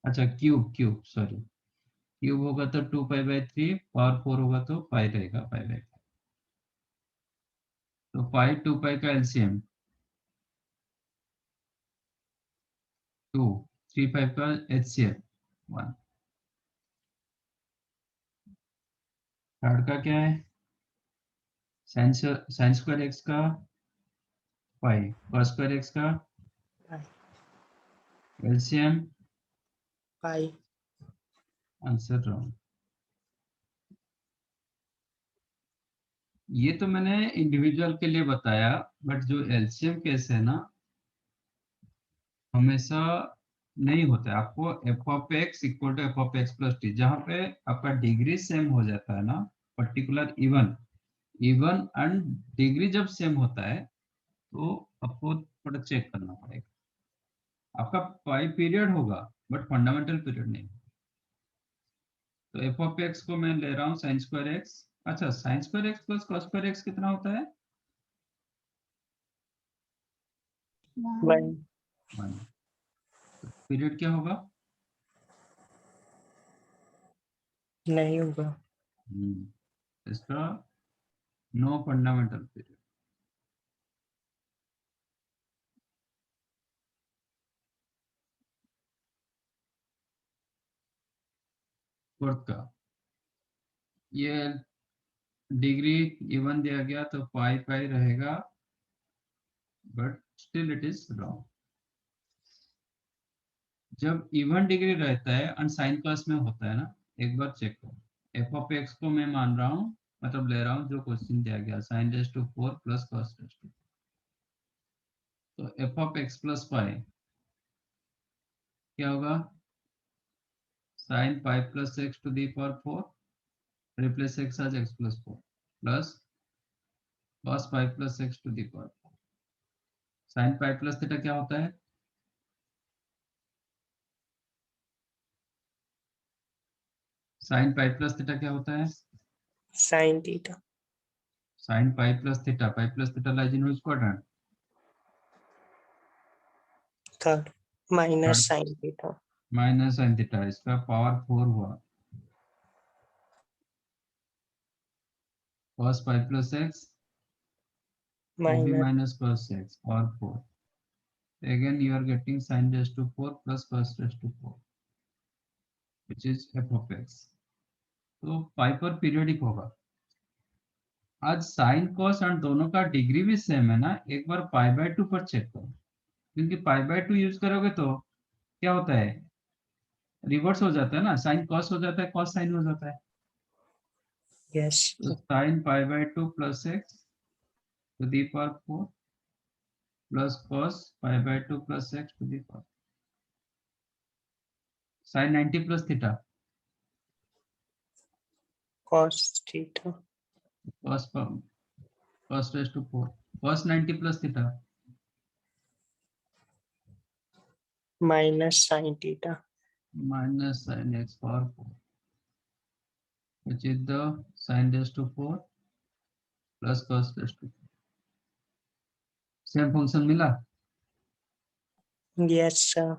अच्छा क्यूब सॉरी क्यूब होगा तो 2π/3 पावर 4 होगा तो पाई रहेगा 5/5। तो पाई 2 पाई का एलसीएम 2 3 5 का एचसीएफ 1। थर्ड का क्या है? साइन स्क्वायर एक्स का पाई कॉस स्क्वायर एक्स का एलसीएम पाई। Answer wrong. ये तो मैंने इंडिविजुअल के लिए बताया, बट जो एलसीएम केस है ना हमेशा नहीं होता है। आपको f of x equal to f of x plus t, जहाँ पे आपका डिग्री सेम हो जाता है ना, पर्टिकुलर इवन एंड डिग्री जब सेम होता है तो आपको थोड़ा चेक करना पड़ेगा। आपका पाई पीरियड होगा बट फंडामेंटल पीरियड नहीं। तो एफ ऑफ एक्स को मैं ले रहा हूँ साइन स्क्वायर एक्स। अच्छा sign square x plus cos square x कितना होता है? 1। 1। पीरियड क्या होगा? नहीं होगा। इसका नो फंडामेंटल पीरियड। फोर्थ का ये डिग्री इवन दिया गया तो पाई पाई रहेगा, but still it is wrong. जब इवन डिग्री रहता है एंड साइन क्लास में होता है ना, एक बार चेक करो। एफ ऑफ एक्स को मैं मान रहा हूँ, मतलब ले रहा हूँ जो क्वेश्चन दिया गया sine raise to 4 plus cos raise to. तो f of x plus pi क्या होगा? Sine pi plus x to the power 4, replace x as x plus 4 plus cos pi plus x to the power 4। Sine pi plus theta क्या होता है? Sign pi plus theta क्या होता है? Sine theta. Sign pi plus theta lies in which quadrant? Third. Minus sine theta. Minus sine theta, इसका power 4 हुआ। cos pi plus x वो भी माइनस माइनस cos x और 4। again you are getting sin raised to 4 plus cos raised to 4 which is f of x। तो पाई पर periodic होगा आज sine cos और दोनों का डिग्री भी सेम है ना, एक बार π/2 पर चेक करो, क्योंकि π/2 यूज करोगे तो क्या होता है, रिवर्स हो जाता है ना, साइन कॉस हो जाता है, कॉस साइन हो जाता है। Yes. तो sine π/2 plus x to the power 4 plus cos π/2 plus x to the power sine 90 plus theta Cos theta cos cos raised to 4 cos 90 plus theta minus sin theta. minus sin x power 4, which is the sin raised to 4 plus cos raised to 4. Same function मिला। Yes, sir.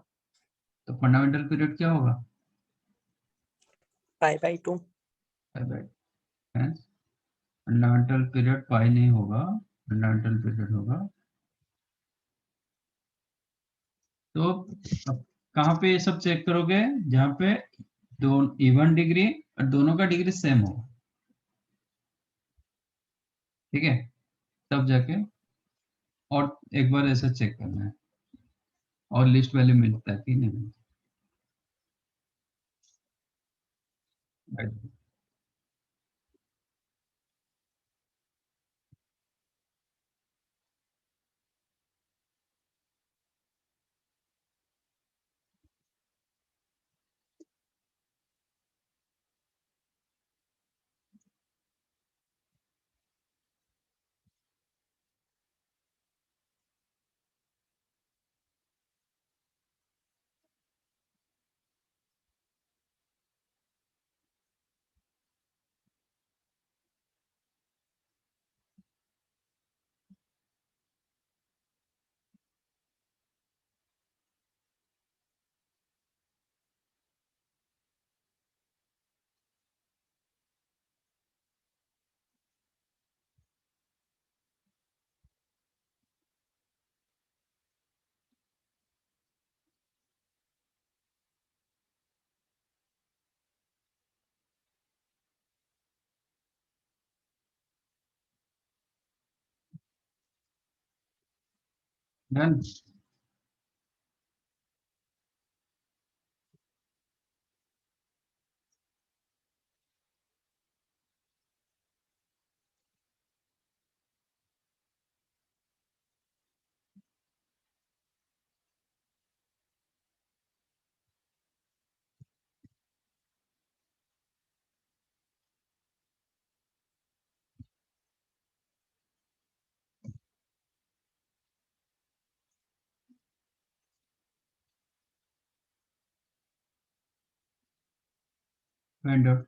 तो fundamental period क्या होगा, π/2. Fundamental period पाई नहीं होगा, fundamental period होगा। तो अब कहाँ पे ये सब चेक करोगे, जहाँ पे दो इवन डिग्री और दोनों का डिग्री सेम हो, ठीक है, तब जाके और एक बार ऐसा चेक करना है और लिस्ट वैल्यू मिलता है कि नहीं मिलता है। Done. Find out.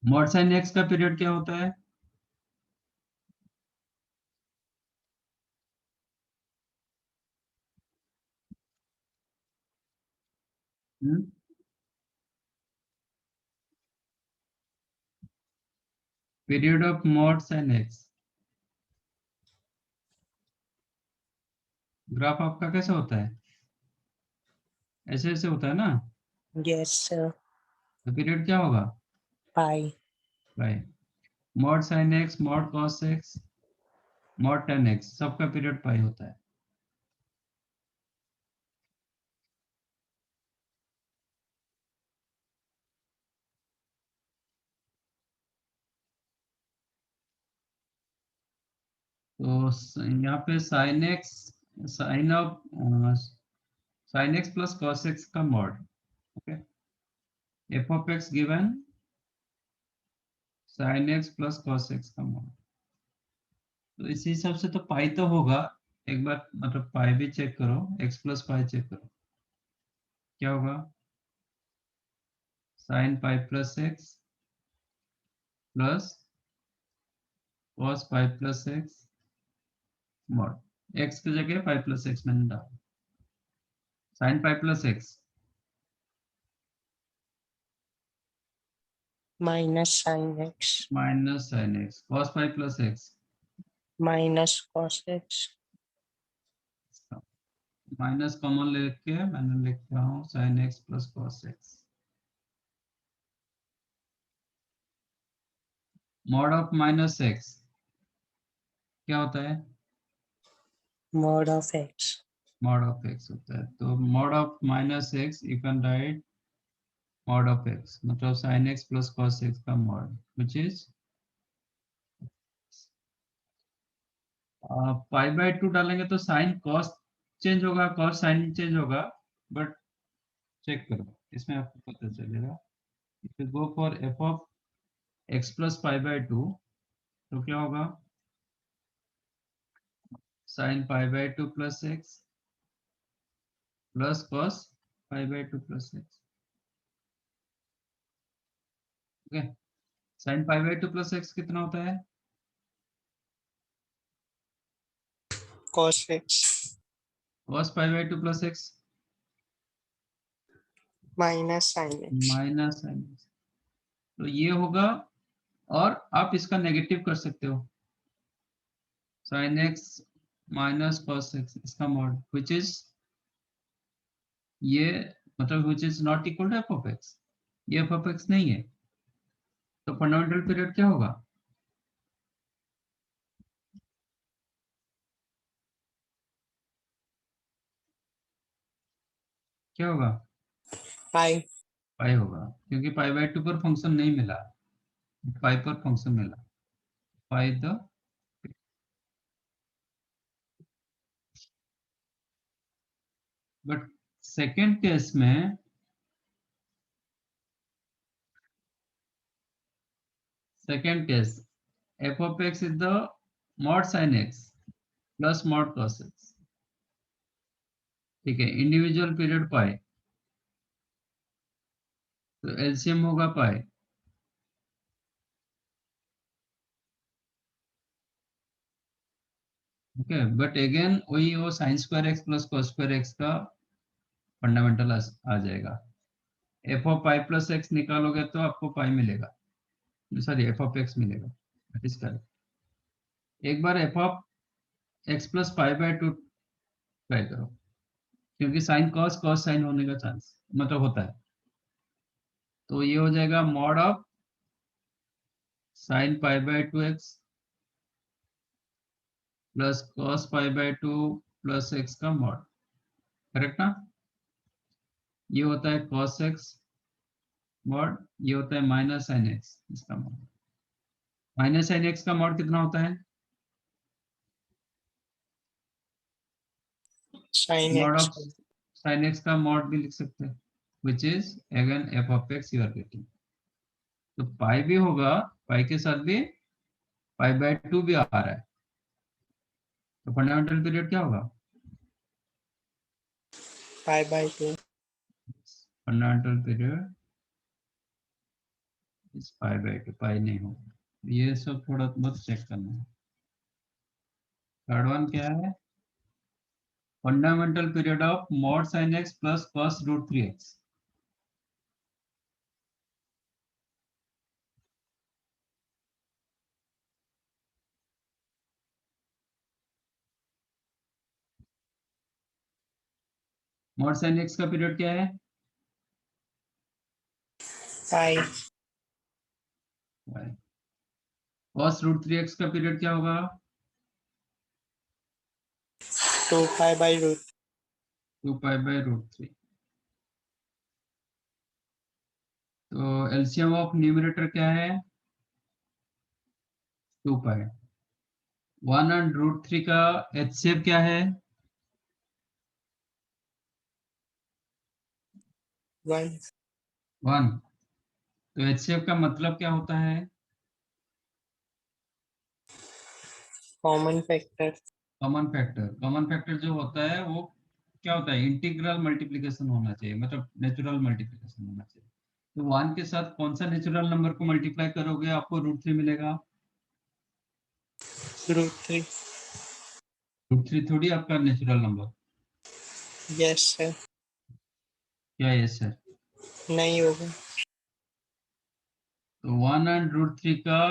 Mod sine x का पीरियड क्या होता है? Period of mod sine x, graph आपका कैसे होता है? ऐसे ऐसे होता है ना, Yes, sir. तो पीरियड क्या होगा? Pi. By mod sine x, mod cos x, mod ten x, सबका पीरियड पाई होता है। तो यहाँ पे sine x, sine of sine x plus cos x का mod, okay, f of x given sine x plus cos x का mod. तो इसी हिसाब से तो पाई तो होगा, एक बार मतलब पाई भी चेक करो, एक्स प्लस पाई चेक करो क्या होगा, sine pi plus x plus cos पाई प्लस एक्स मॉड, एक्स की जगह पाई प्लस एक्स मैंने डाला, sign pi plus x Minus sin x. Minus sine x, cos pi plus x Minus cos x. Minus common लेके मैंने लिख रहा हूँ sign x plus cos x, mod of minus x क्या होता है? Mod of x. Mod of x होता है, तो mod of minus x you can write mod of x, मतलब sine x plus cos x का mod, which is pi by 2 डालेंगे तो साइन कॉस चेंज होगा, कॉस साइन चेंज होगा, but check करो इसमें आपको पता चलेगा। If you go for f of x plus pi by 2 तो क्या होगा, sine pi by 2 plus x plus cos pi by 2 plus x, okay. Sine pi by 2 plus x कितना होता है? Cos x. Cos pi by 2 plus x Minus sin x. Minus sine x, तो ये होगा, और आप इसका नेगेटिव कर सकते हो, sine x minus cos x इसका मॉड, विच इज ये, मतलब which is not equal to f of x, ये एफ ऑफ एक्स नहीं है, तो फंडामेंटल पीरियड क्या होगा? क्या होगा? Pi. पाई होगा, क्योंकि पाई बाय 2 पर फंक्शन नहीं मिला, पाई पर फंक्शन मिला, पाई द, बट सेकेंड केस में, second case F of x is the mod sine x plus mod cos x, ठीक है, इंडिविजुअल पीरियड पाई, तो एलसीएम होगा पाई, ओके, बट अगेन वही वो sine square x plus cos square x का fundamental आ जाएगा, f of pi plus x निकालोगे तो आपको पाई मिलेगा, सॉरी एफ ऑफ एक्स मिलेगा, दैट इज करेक्ट। एक बार f of x plus pi by 2 try करो, क्योंकि साइन कॉस कॉस साइन होने का चांस मतलब होता है, तो ये हो जाएगा mod of sine pi by 2 x plus cos pi by 2 plus x का मॉड, करेक्ट ना? ये होता है कॉस एक्स मॉड, ये होता है माइनस साइन एक्स इसका मॉड, माइनस साइन एक्स का मॉड कितना होता है? Sin mod x. Of sine x का मॉड भी लिख सकते हैं, which is again f of x you are getting, तो पाई भी होगा, पाई के साथ भी पाई बाय 2 भी आ रहा है, तो फंडामेंटल पीरियड क्या होगा? Pi by 2. फंडामेंटल पीरियड इस पाई बाई टू, पाई नहीं होगा, ये सब थोड़ा बहुत चेक करना है। थर्ड वन क्या है? Fundamental period of mod sine x plus cos root 3x। Mod sine x का पीरियड क्या है? pi कॉस रूट 3x का पीरियड क्या होगा? 2 pi by root 2 pi by root 3। तो एलसीएम ऑफ न्यूमरेटर क्या है? 2 पाई। 1 एंड रूट 3 का एचसीएफ क्या है? 1 1। तो एचसीएफ का मतलब क्या होता है? common factor common factor. Common factor जो होता है वो क्या होता है? इंटीग्रल मल्टीप्लिकेशन होना चाहिए, मतलब नेचुरल मल्टीप्लिकेशन होना चाहिए। तो 1 के साथ कौन सा नेचुरल नंबर को मल्टीप्लाई करोगे आपको रूट 3 मिलेगा? root 3 रूट 3 थोड़ी आपका नेचुरल नंबर। yes sir क्या है सर? नहीं होगा तो 1 एंड रूट 3 का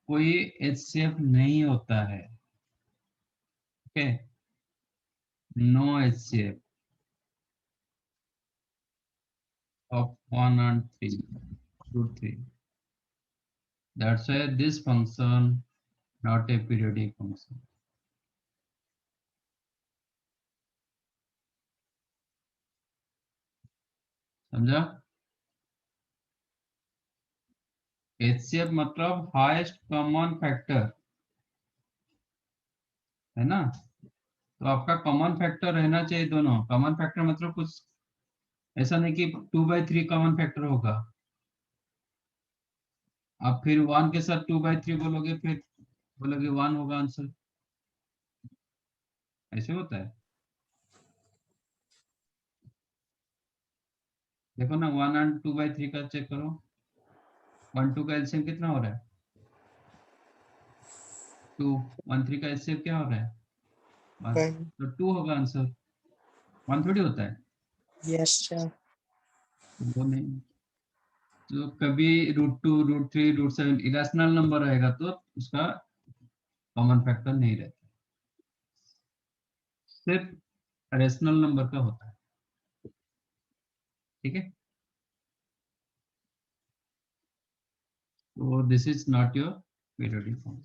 कोई एचसीएफ नहीं होता है। Okay, no HCF of 1 and 3, root 3. That's why this function not a periodic function. समझा? HCF मतलब हाईएस्ट कॉमन फैक्टर है ना? तो आपका कॉमन फैक्टर रहना चाहिए दोनों। कॉमन फैक्टर मतलब कुछ ऐसा नहीं कि 2/3 कॉमन फैक्टर होगा। आप फिर 1 के साथ 2/3 बोलोगे, फिर बोलोगे 1 होगा आंसर। ऐसे होता है। देखो ना, 1 एंड 2/3 का चेक करो। 1 2 का एलसीएम कितना हो रहा है? 2। 1 3 का एलसीएम क्या हो रहा है? 1। 1 तो 2 होगा आंसर। 1 थोड़ी होता है। yes sir वो नहीं। तो कभी root 2 root 3 root 7 irrational number रहेगा तो उसका कॉमन फैक्टर नहीं रहता, सिर्फ रेशनल नंबर का होता है। ठीक है, तो this is not your periodic form.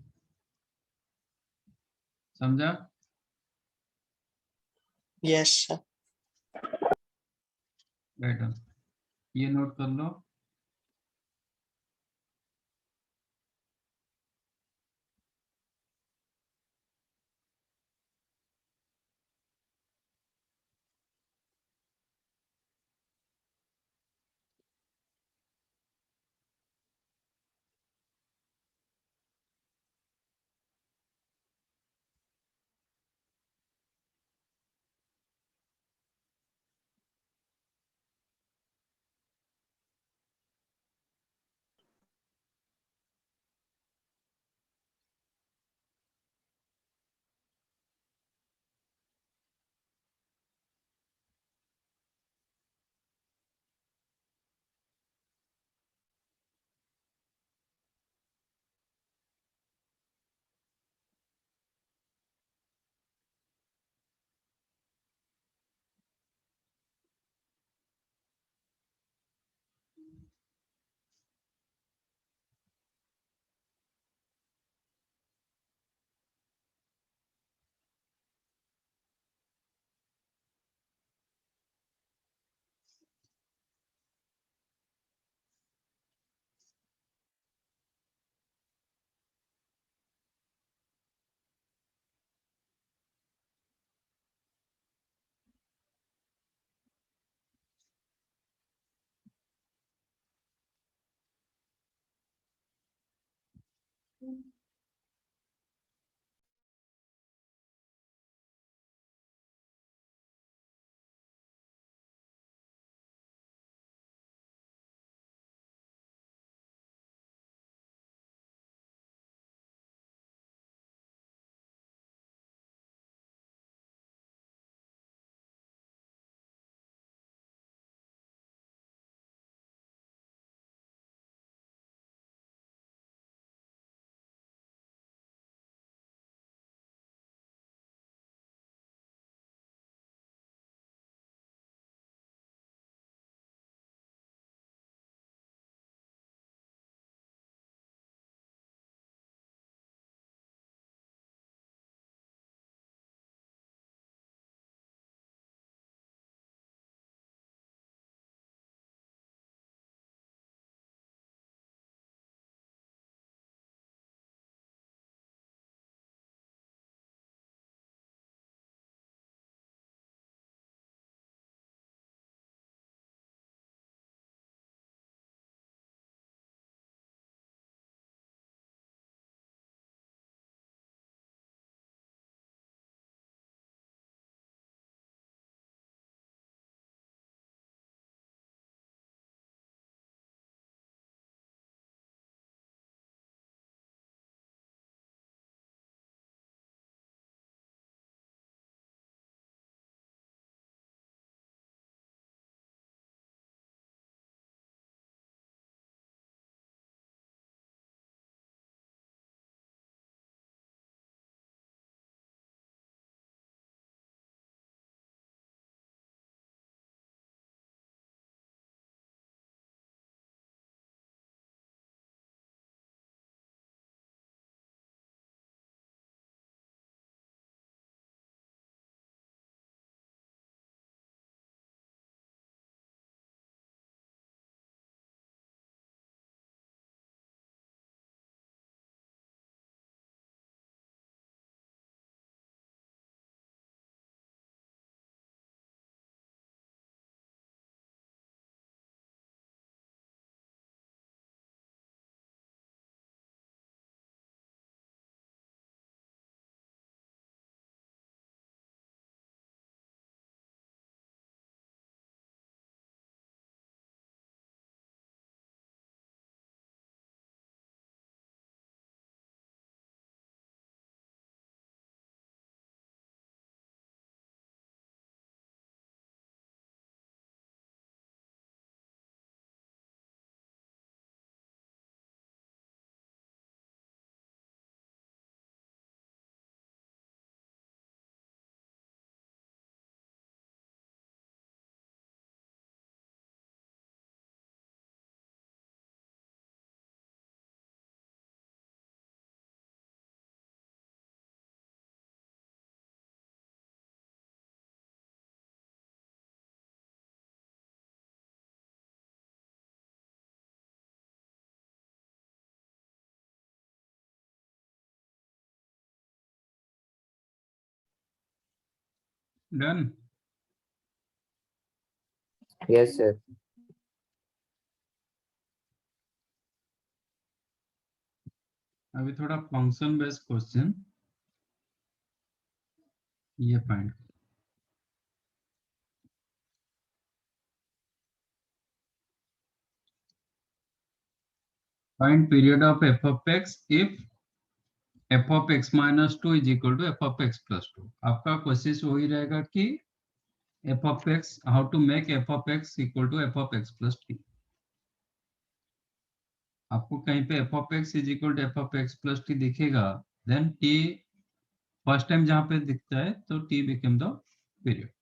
समझा? yes sir राइट, ये नोट कर लो। डन। Yes, sir. अभी थोड़ा फंक्शन बेस्ड क्वेश्चन ये find. Find period of f of x if f of x minus two is equal to f of x plus two. आपका कोशिश वही रहेगा कि f of x, how to make f of x equal to f of x plus t. आपको कहीं पे f of x is equal to f of x plus t दिखेगा, then t first time जहां पे दिखता है तो t become the period.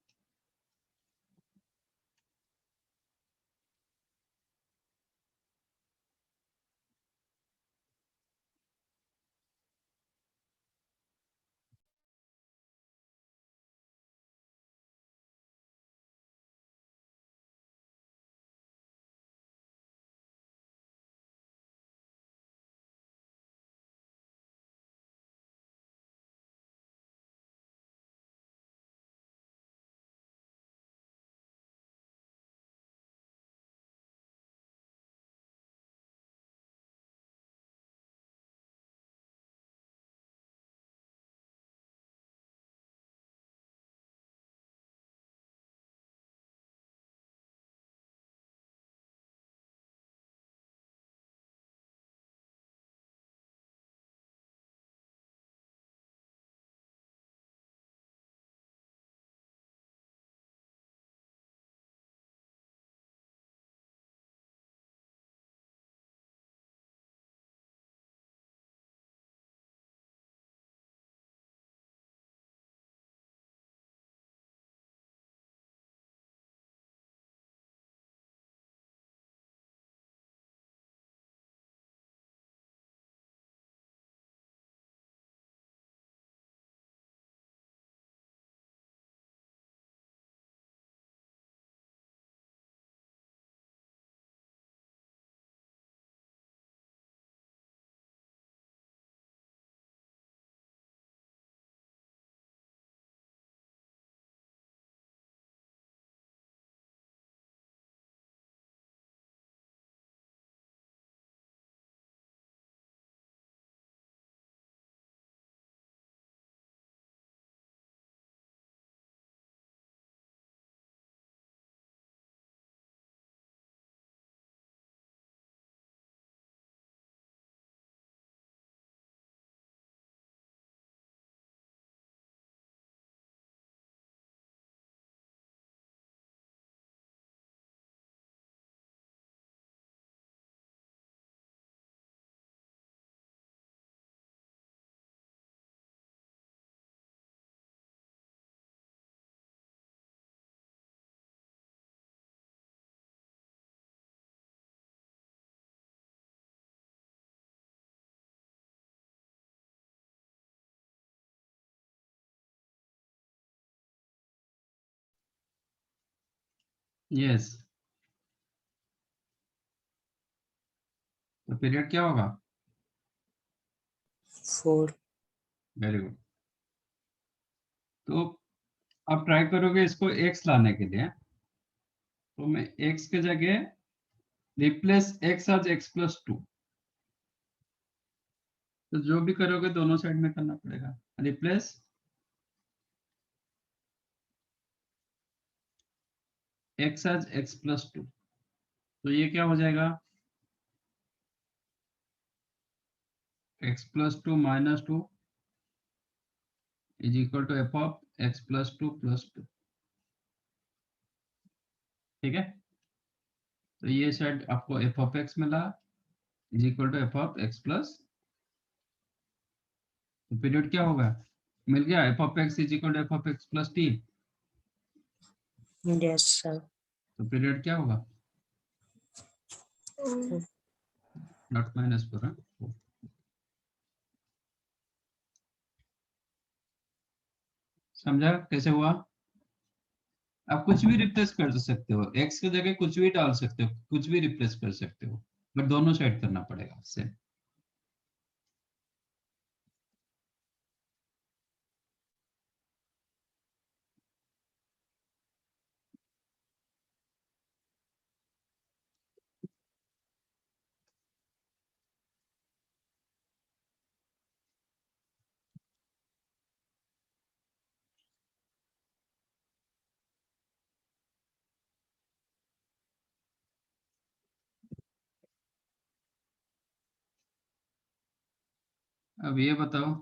Yes, तो पीरियड क्या होगा? 4. Very good. तो आप ट्राई करोगे इसको x लाने के लिए, तो मैं x के जगह replace x as x plus two. तो जो भी करोगे दोनों साइड में करना पड़ेगा। Replace x as x plus two, तो ये क्या हो जाएगा? x plus two minus two is equal to f of x plus two plus two. ठीक है, तो ये साइड आपको एफ ऑफ एक्स मिला is equal to f of x plus, तो पीरियड क्या होगा? मिल गया, f of x is equal to f of x plus t. Yes, sir. तो पीरियड क्या होगा? नॉट माइनस पर। समझा कैसे हुआ? आप कुछ भी रिप्लेस कर सकते हो, एक्स की जगह कुछ भी डाल सकते हो, कुछ भी रिप्लेस कर सकते हो, बट दोनों साइड करना पड़ेगा सेम। अब ये बताओ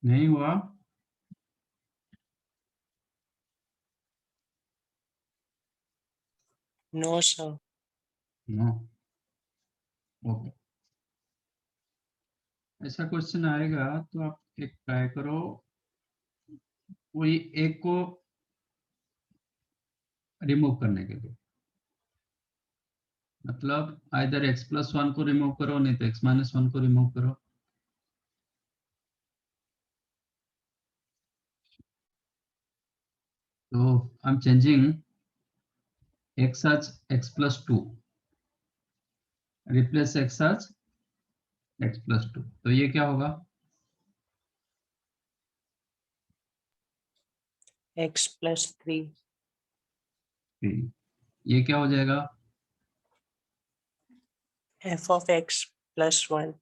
नहीं हुआ? No, sir. नो। ओके, ऐसा क्वेश्चन आएगा तो आप एक ट्राई करो, कोई एक को रिमूव करने के लिए, मतलब आइदर x+1 को रिमूव करो, नहीं तो x-1 को रिमूव करो। तो I am changing x as x+2, replace x as x+2, तो ये क्या होगा? X plus 3. ये क्या हो जाएगा? F of x plus 1.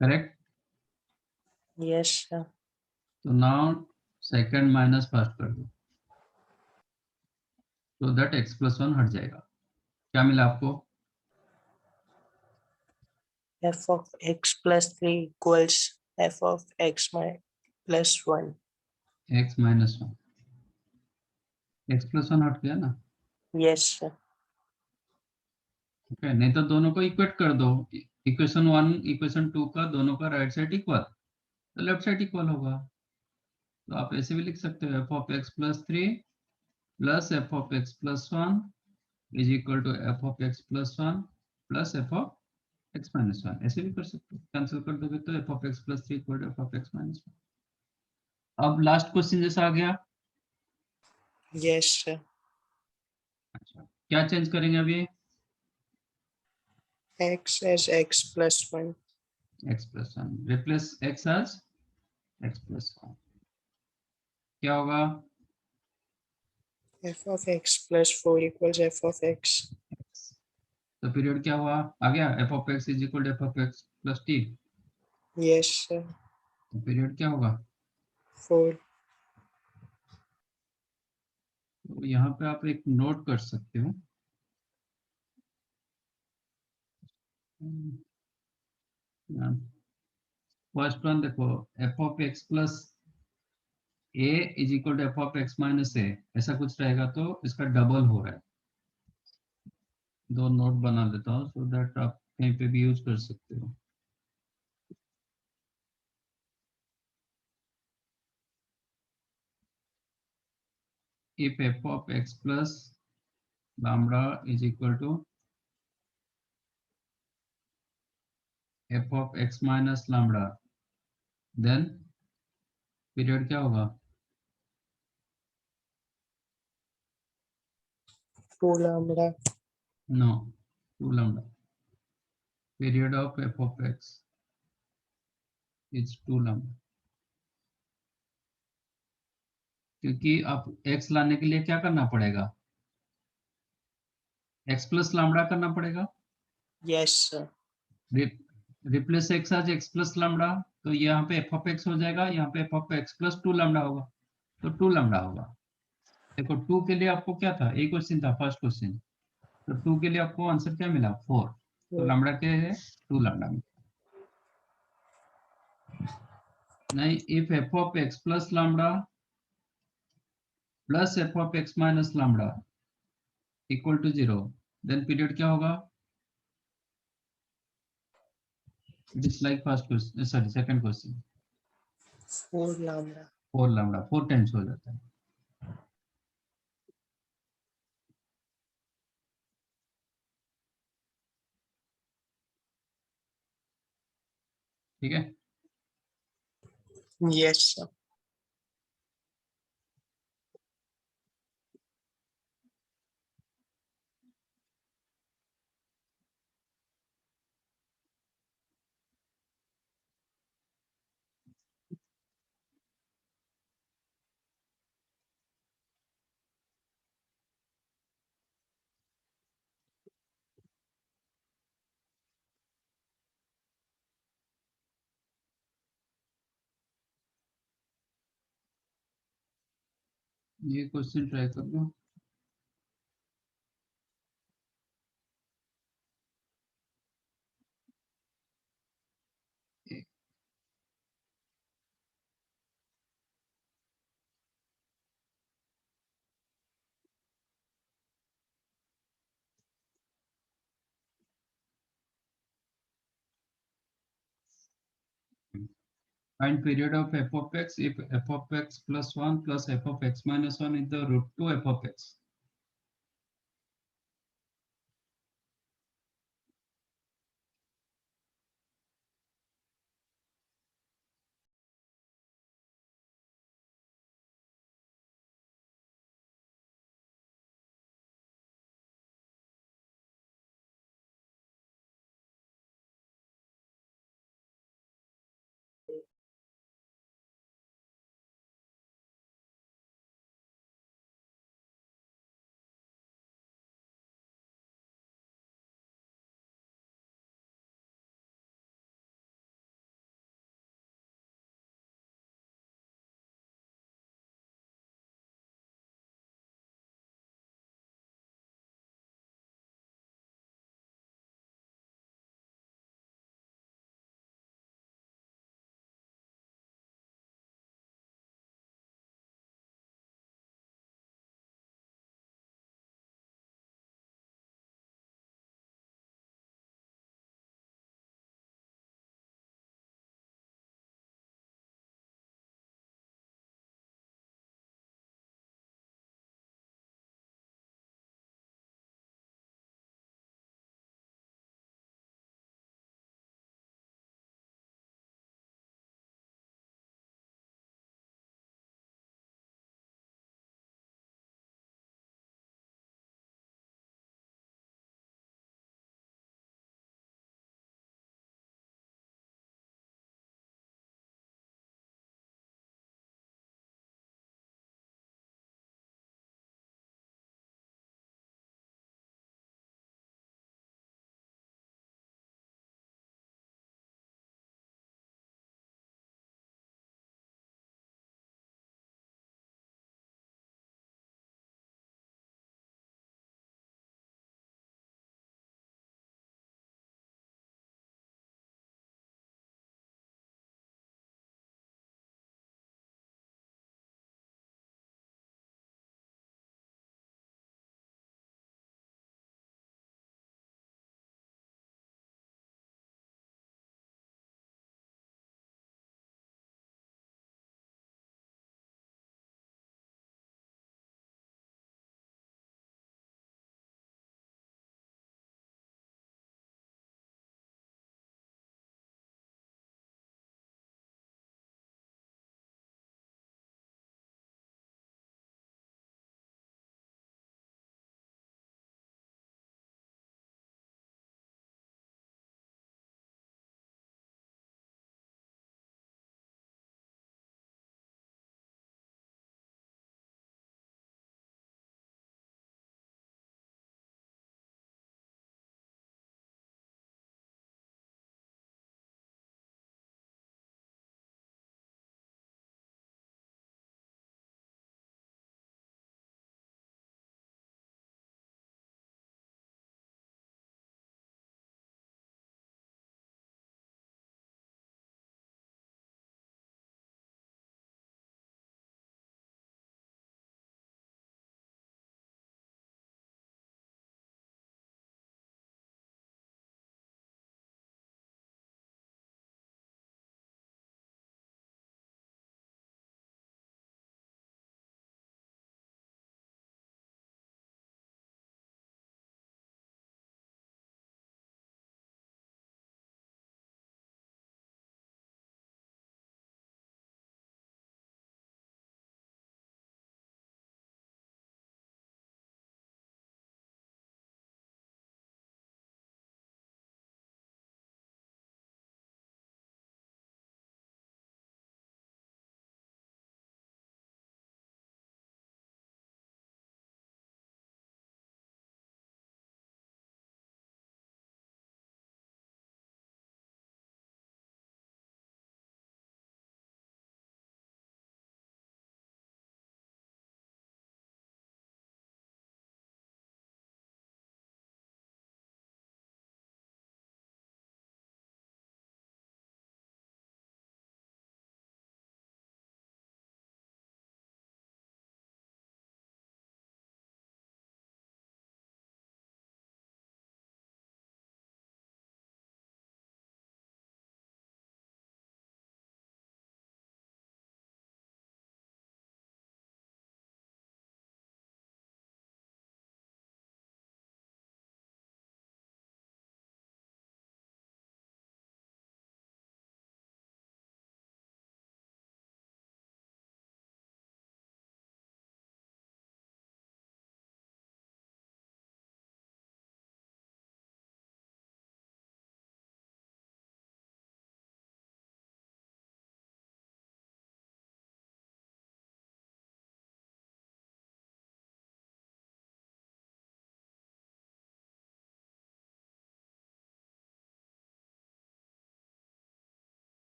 Correct. Yes, sir. तो नाउ सेकंड माइनस फर्स्ट कर दो, तो दैट x+1 हट जाएगा। क्या मिला आपको? F of x plus 3 equals f of x plus 1. x-1, x+1 हट गया ना? Yes, sir. ओके, नहीं तो दोनों को इक्वेट कर दो, इक्वेशन 1 इक्वेशन 2 का दोनों का राइट साइड इक्वल, तो लेफ्ट साइड इक्वल होगा। तो आप ऐसे भी लिख सकते हो f of x+3 plus f of x+1 is equal to f of x+1 plus f of x-1, ऐसे भी कर सकते हो। कैंसिल कर दोगे तो f of x+3 equal to f of x-1। अब लास्ट क्वेश्चन जैसा आ गया। Yes, sir. अच्छा, क्या चेंज करेंगे अभी? X as x plus 1. x+1 replace x as x+1, क्या होगा? F of x plus 4 equals f of x. तो पीरियड क्या हुआ? आ गया f of x is equal to f of x plus t, Yes, sir. तो period क्या होगा? 4. तो यहाँ पे आप एक नोट कर सकते हो, फर्स्ट वन देखो, f of x plus a is equal to f of x minus a, ऐसा कुछ रहेगा तो इसका डबल हो रहा है। दो नोट बना देता हूँ सो दैट आप कहीं पे भी यूज कर सकते हो। if f of x plus lambda is equal to f of x minus lambda, then period क्या होगा? 2 lambda. नो, 2 lambda, period of f of x is 2 lambda, क्योंकि आप x लाने के लिए क्या करना पड़ेगा? x प्लस लैम्बडा करना पड़ेगा। Yes, sir. रिप्लेस x आज x प्लस लैम्बडा, तो यहाँ पे f of x हो जाएगा, यहाँ पे f of x plus 2 lambda होगा, तो 2 लैम्बडा होगा। देखो 2 के लिए आपको क्या था, एक क्वेश्चन था फर्स्ट क्वेश्चन, तो 2 के लिए आपको आंसर क्या मिला? 4, तो लैम्बडा क्या है? 2 लैम्बडा। नहीं, if f of x plus lambda plus f of x minus lambda equal to 0, then period क्या होगा? It is like first question, sorry second question, 4 lambda. 4 lambda 4 times हो जाता है। ठीक है, Yes, sir. ये क्वेश्चन ट्राई कर लो। Find period of f of x if f of x plus 1 plus f of x minus 1 is the root 2 f of x.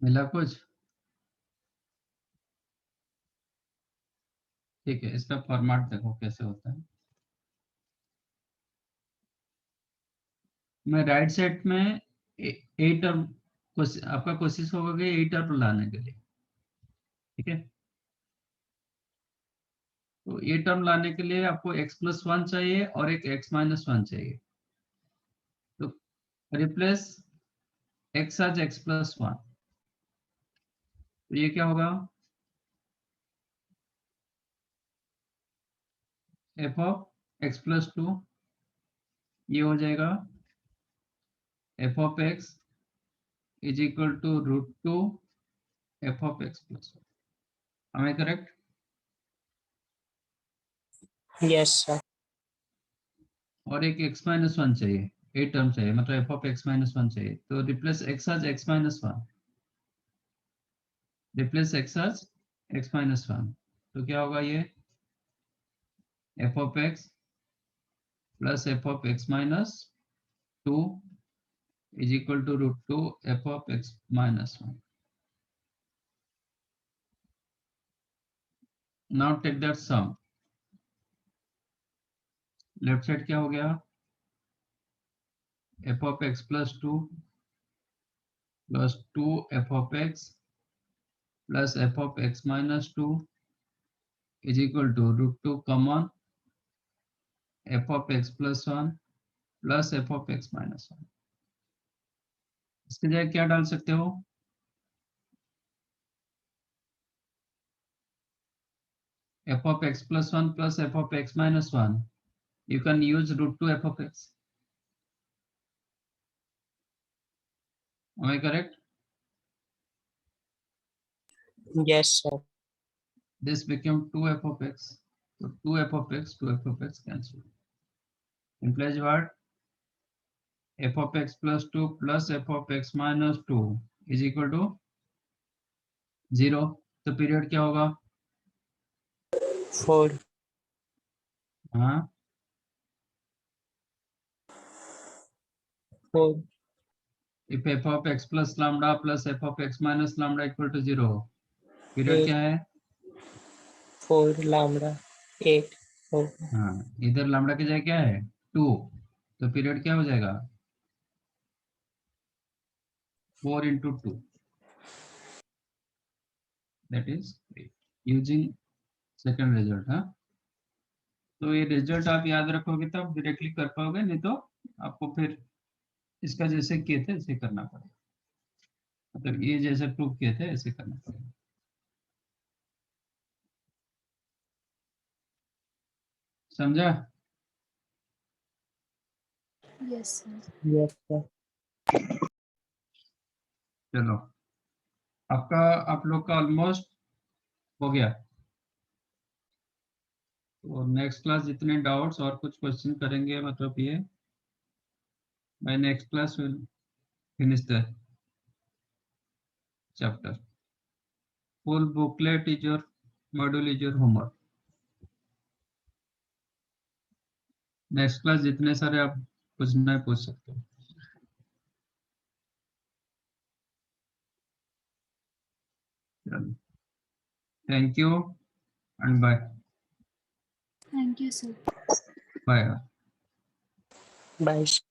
मिला कुछ? ठीक है, इसका फॉर्मेट देखो कैसे होता है। मैं राइट साइड में ए टर्म आपका कोशिश होगा कि ए टर्म लाने के लिए, ठीक है। तो ए टर्म लाने के लिए आपको x+1 चाहिए और एक x-1 चाहिए। तो रिप्लेस x आज x+1, तो ये क्या होगा? f of x+2, ये हो जाएगा f of x is equal to √2 f of x+1। Am I correct? Yes, sir. और एक x-1 चाहिए, ए टर्म चाहिए, मतलब f of x-1 चाहिए। तो रिप्लेस x आज x-1, रिप्लेस x आज x-1, तो क्या होगा ये? f of x plus f of x-2 is equal to √2 f of x-1। Now take that sum। Left side क्या हो गया? f of x+2 plus 2 f of x plus f of x-2 is equal to √2 common f of x+1 plus f of x-1। इसके जगह क्या डाल सकते हो? f of x+1 plus f of x-1, you can use √2 f of x। Am I correct? Yes, sir. This became 2 f of x, so 2 f of x, 2 f of x cancel, implies what? f of x+2 plus f of x-2 is equal to 0। तो period क्या होगा? 4. हाँ, 4. if f of x plus lambda plus f of x minus lambda equal to 0, period क्या है? 4 lambda 8 होगा। हाँ, इधर lambda की जगह क्या है? 2, तो पीरियड क्या हो जाएगा? 4 into 2, that is 8, using second result। हाँ, तो ये रिजल्ट आप याद रखोगे तब डायरेक्टली कर पाओगे, नहीं तो आपको फिर इसका जैसे किए थे ऐसे करना पड़ेगा, मतलब ये जैसे प्रूव किए थे ऐसे करना पड़ेगा। समझा? Yes, sir. Yes, sir. चलो, आपका आप लोग का ऑलमोस्ट हो गया। तो नेक्स्ट क्लास जितने डाउट्स और कुछ क्वेश्चन करेंगे, मतलब ये by next class will finish the chapter। Full booklet is your module is your homework। Next class जितने सारे आप पूछना है पूछ सकते हो। Thank you and bye Thank you, sir. Bye. Bye.